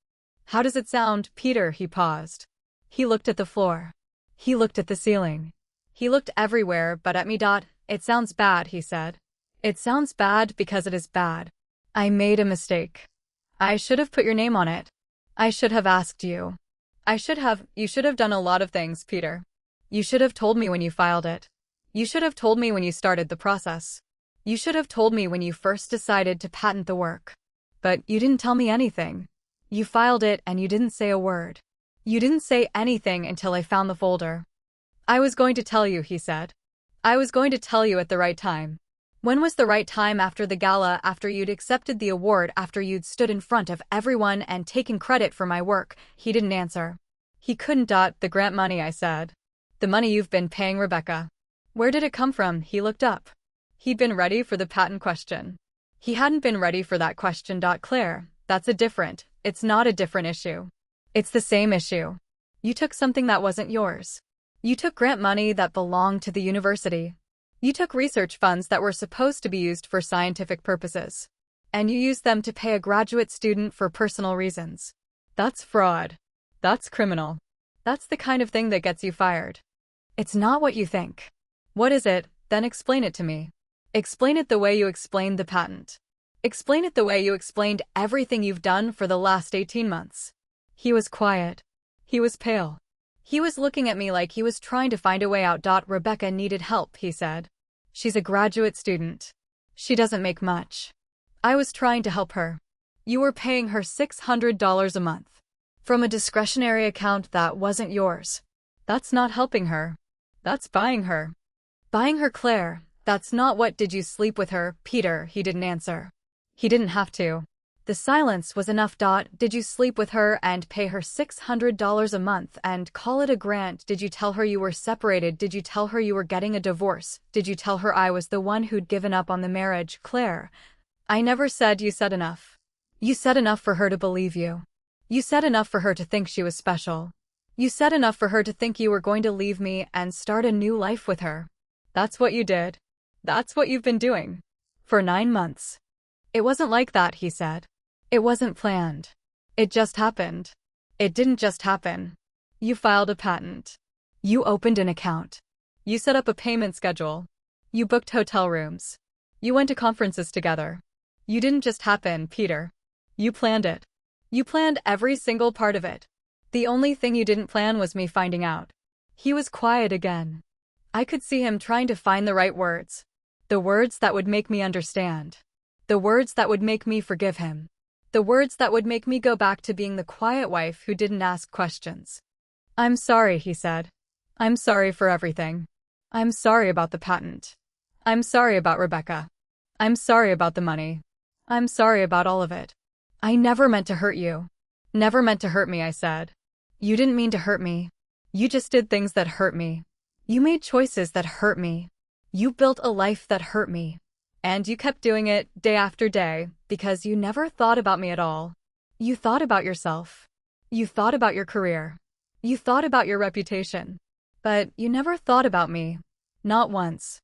How does it sound, Peter? He paused. He looked at the floor. He looked at the ceiling. He looked everywhere but at me. It sounds bad, he said. It sounds bad because it is bad. I made a mistake. I should have put your name on it. I should have asked you. You should have done a lot of things, Peter. You should have told me when you filed it. You should have told me when you started the process. You should have told me when you first decided to patent the work. But you didn't tell me anything. You filed it and you didn't say a word. You didn't say anything until I found the folder. I was going to tell you, he said. I was going to tell you at the right time. When was the right time? After the gala, after you'd accepted the award, after you'd stood in front of everyone and taken credit for my work. He didn't answer. He couldn't. The grant money, I said. The money you've been paying Rebecca. Where did it come from? He looked up. He'd been ready for the patent question. He hadn't been ready for that question. Claire, it's not a different issue. It's the same issue. You took something that wasn't yours. You took grant money that belonged to the university. You took research funds that were supposed to be used for scientific purposes. And you used them to pay a graduate student for personal reasons. That's fraud. That's criminal. That's the kind of thing that gets you fired. It's not what you think. What is it? Then explain it to me. Explain it the way you explained the patent. Explain it the way you explained everything you've done for the last 18 months. He was quiet. He was pale. He was looking at me like he was trying to find a way out. Rebecca needed help, he said. She's a graduate student. She doesn't make much. I was trying to help her. You were paying her $600 a month. From a discretionary account that wasn't yours. That's not helping her. That's buying her. Buying her, Claire. That's not what. Did you sleep with her, Peter? He didn't answer. He didn't have to. The silence was enough. Did you sleep with her and pay her $600 a month and call it a grant? Did you tell her you were separated? Did you tell her you were getting a divorce? Did you tell her I was the one who'd given up on the marriage? Claire, I never said. You said enough. You said enough for her to believe you. You said enough for her to think she was special. You said enough for her to think you were going to leave me and start a new life with her. That's what you did. That's what you've been doing. For 9 months. It wasn't like that, he said. It wasn't planned. It just happened. It didn't just happen. You filed a patent. You opened an account. You set up a payment schedule. You booked hotel rooms. You went to conferences together. You didn't just happen, Peter. You planned it. You planned every single part of it. The only thing you didn't plan was me finding out. He was quiet again. I could see him trying to find the right words. The words that would make me understand. The words that would make me forgive him. The words that would make me go back to being the quiet wife who didn't ask questions. I'm sorry, he said. I'm sorry for everything. I'm sorry about the patent. I'm sorry about Rebecca. I'm sorry about the money. I'm sorry about all of it. I never meant to hurt you. Never meant to hurt me, I said. You didn't mean to hurt me. You just did things that hurt me. You made choices that hurt me. You built a life that hurt me. And you kept doing it day after day because you never thought about me at all. You thought about yourself. You thought about your career. You thought about your reputation. But you never thought about me. Not once.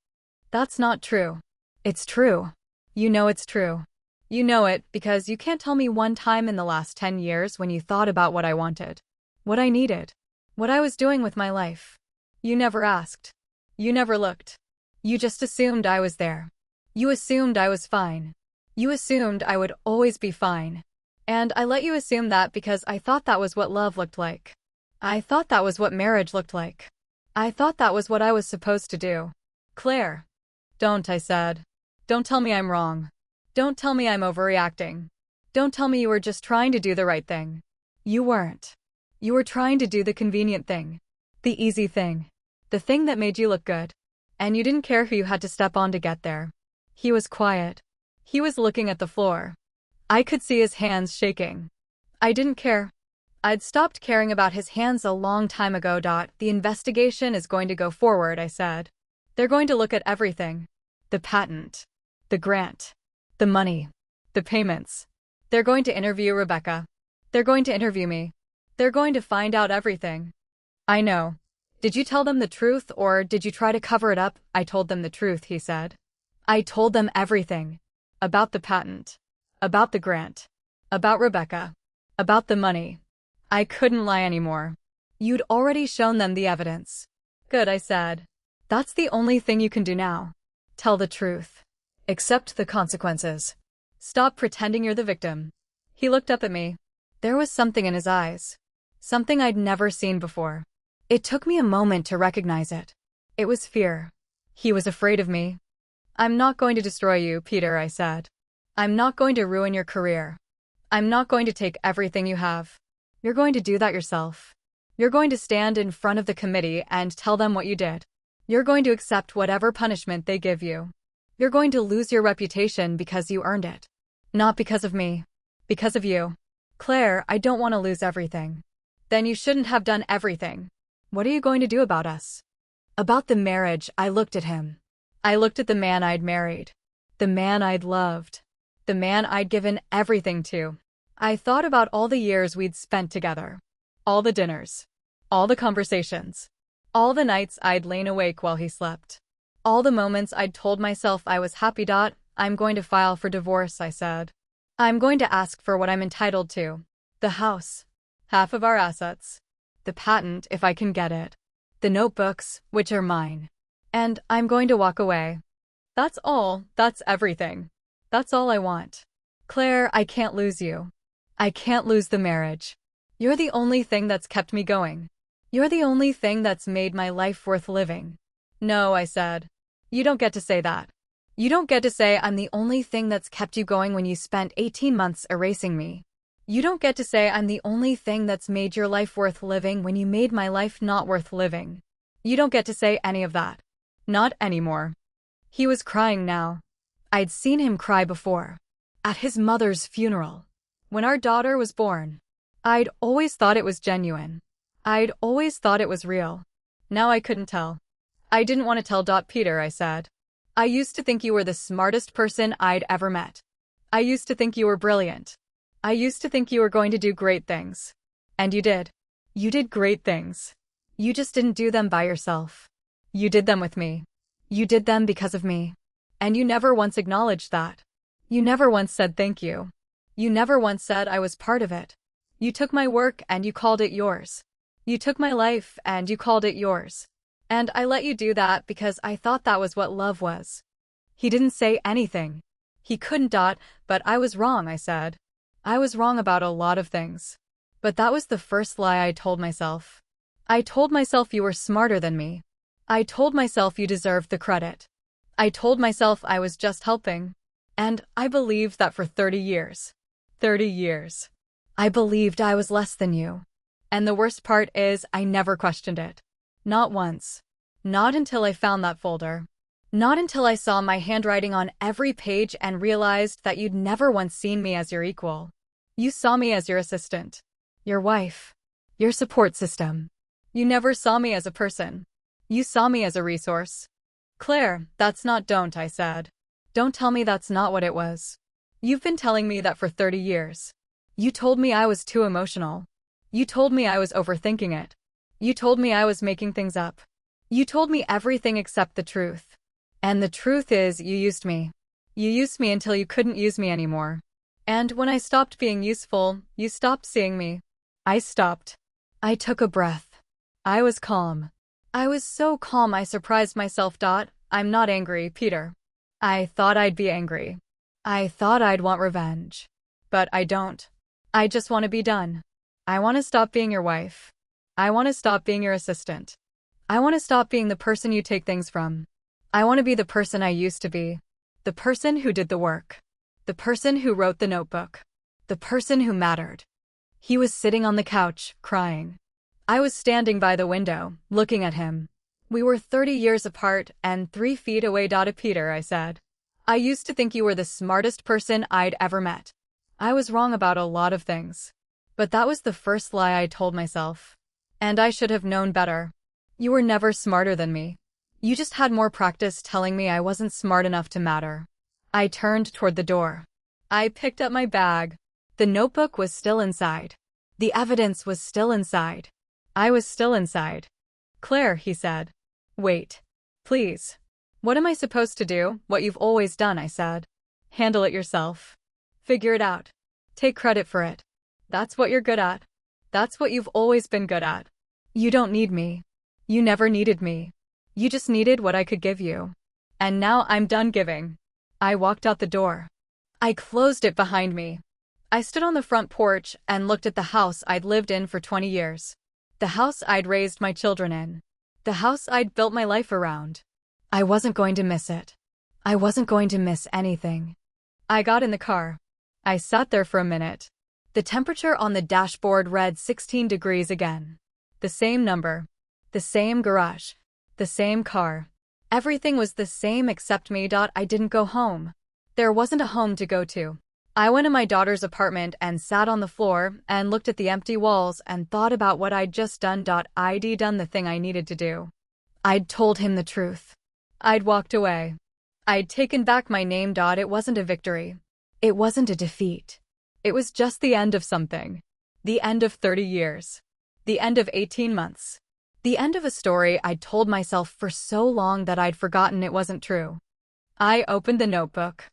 That's not true. It's true. You know it's true. You know it because you can't tell me one time in the last 10 years when you thought about what I wanted. What I needed. What I was doing with my life. You never asked. You never looked. You just assumed I was there. You assumed I was fine. You assumed I would always be fine. And I let you assume that because I thought that was what love looked like. I thought that was what marriage looked like. I thought that was what I was supposed to do. Claire. Don't, I said. Don't tell me I'm wrong. Don't tell me I'm overreacting. Don't tell me you were just trying to do the right thing. You weren't. You were trying to do the convenient thing. The easy thing. The thing that made you look good. And you didn't care who you had to step on to get there. He was quiet. He was looking at the floor. I could see his hands shaking. I didn't care. I'd stopped caring about his hands a long time ago. The investigation is going to go forward, I said. They're going to look at everything. The patent. The grant. The money. The payments. They're going to interview Rebecca. They're going to interview me. They're going to find out everything. I know. Did you tell them the truth or did you try to cover it up? I told them the truth, he said. I told them everything. About the patent. About the grant. About Rebecca. About the money. I couldn't lie anymore. You'd already shown them the evidence. Good, I said. That's the only thing you can do now. Tell the truth. Accept the consequences. Stop pretending you're the victim. He looked up at me. There was something in his eyes. Something I'd never seen before. It took me a moment to recognize it. It was fear. He was afraid of me. I'm not going to destroy you, Peter, I said. I'm not going to ruin your career. I'm not going to take everything you have. You're going to do that yourself. You're going to stand in front of the committee and tell them what you did. You're going to accept whatever punishment they give you. You're going to lose your reputation because you earned it. Not because of me. Because of you. Claire, I don't want to lose everything. Then you shouldn't have done everything. What are you going to do about us? About the marriage, I looked at him. I looked at the man I'd married. The man I'd loved. The man I'd given everything to. I thought about all the years we'd spent together. All the dinners. All the conversations. All the nights I'd lain awake while he slept. All the moments I'd told myself I was happy. I'm going to file for divorce, I said. I'm going to ask for what I'm entitled to. The house. Half of our assets. The patent, if I can get it. The notebooks, which are mine. And I'm going to walk away. That's all, that's everything. That's all I want. Claire, I can't lose you. I can't lose the marriage. You're the only thing that's kept me going. You're the only thing that's made my life worth living. No, I said. You don't get to say that. You don't get to say I'm the only thing that's kept you going when you spent 18 months erasing me. You don't get to say I'm the only thing that's made your life worth living when you made my life not worth living. You don't get to say any of that. Not anymore. He was crying now. I'd seen him cry before. At his mother's funeral. When our daughter was born. I'd always thought it was genuine. I'd always thought it was real. Now I couldn't tell. I didn't want to tell Peter, I said. I used to think you were the smartest person I'd ever met. I used to think you were brilliant. I used to think you were going to do great things. And you did. You did great things. You just didn't do them by yourself. You did them with me. You did them because of me. And you never once acknowledged that. You never once said thank you. You never once said I was part of it. You took my work and you called it yours. You took my life and you called it yours. And I let you do that because I thought that was what love was. He didn't say anything. He couldn't. But I was wrong, I said. I was wrong about a lot of things. But that was the first lie I told myself. I told myself you were smarter than me. I told myself you deserved the credit. I told myself I was just helping. And I believed that for 30 years. 30 years. I believed I was less than you. And the worst part is I never questioned it. Not once. Not until I found that folder. Not until I saw my handwriting on every page and realized that you'd never once seen me as your equal. You saw me as your assistant. Your wife. Your support system. You never saw me as a person. You saw me as a resource. Claire, that's not don't, I said. Don't tell me that's not what it was. You've been telling me that for 30 years. You told me I was too emotional. You told me I was overthinking it. You told me I was making things up. You told me everything except the truth. And the truth is you used me. You used me until you couldn't use me anymore. And when I stopped being useful, you stopped seeing me. I stopped. I took a breath. I was calm. I was so calm I surprised myself. I'm not angry, Peter. I thought I'd be angry. I thought I'd want revenge. But I don't. I just want to be done. I want to stop being your wife. I want to stop being your assistant. I want to stop being the person you take things from. I want to be the person I used to be. The person who did the work. The person who wrote the notebook. The person who mattered. He was sitting on the couch, crying. I was standing by the window, looking at him. We were 30 years apart and 3 feet away. Peter, I said. I used to think you were the smartest person I'd ever met. I was wrong about a lot of things. But that was the first lie I told myself. And I should have known better. You were never smarter than me. You just had more practice telling me I wasn't smart enough to matter. I turned toward the door. I picked up my bag. The notebook was still inside. The evidence was still inside. I was still inside. Claire, he said. Wait. Please. What am I supposed to do? What you've always done, I said. Handle it yourself. Figure it out. Take credit for it. That's what you're good at. That's what you've always been good at. You don't need me. You never needed me. You just needed what I could give you. And now I'm done giving. I walked out the door. I closed it behind me. I stood on the front porch and looked at the house I'd lived in for 20 years. The house I'd raised my children in. The house I'd built my life around. I wasn't going to miss it. I wasn't going to miss anything. I got in the car. I sat there for a minute. The temperature on the dashboard read 16 degrees again. The same number. The same garage. The same car. Everything was the same except me. I didn't go home. There wasn't a home to go to. I went to my daughter's apartment and sat on the floor and looked at the empty walls and thought about what I'd just done. I'd done the thing I needed to do. I'd told him the truth. I'd walked away. I'd taken back my name. It wasn't a victory. It wasn't a defeat. It was just the end of something. The end of 30 years. The end of 18 months. The end of a story I'd told myself for so long that I'd forgotten it wasn't true. I opened the notebook.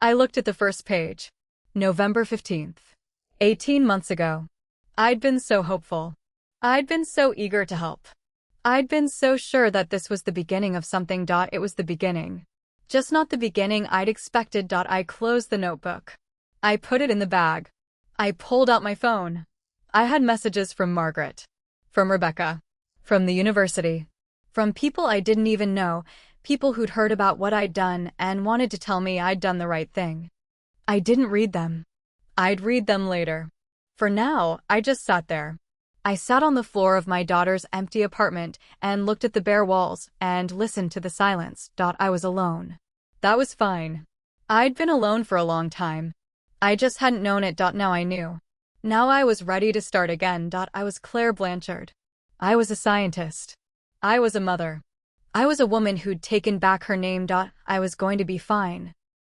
I looked at the first page. November 15th. 18 months ago. I'd been so hopeful. I'd been so eager to help. I'd been so sure that this was the beginning of something. It was the beginning. Just not the beginning I'd expected. I closed the notebook. I put it in the bag. I pulled out my phone. I had messages from Margaret, from Rebecca, from the university, from people I didn't even know, people who'd heard about what I'd done and wanted to tell me I'd done the right thing. I didn't read them. I'd read them later. For now, I just sat there. I sat on the floor of my daughter's empty apartment and looked at the bare walls and listened to the silence. I was alone. That was fine. I'd been alone for a long time. I just hadn't known it. Now I knew. Now I was ready to start again. I was Claire Blanchard. I was a scientist. I was a mother. I was a woman who'd taken back her name. I was going to be fine.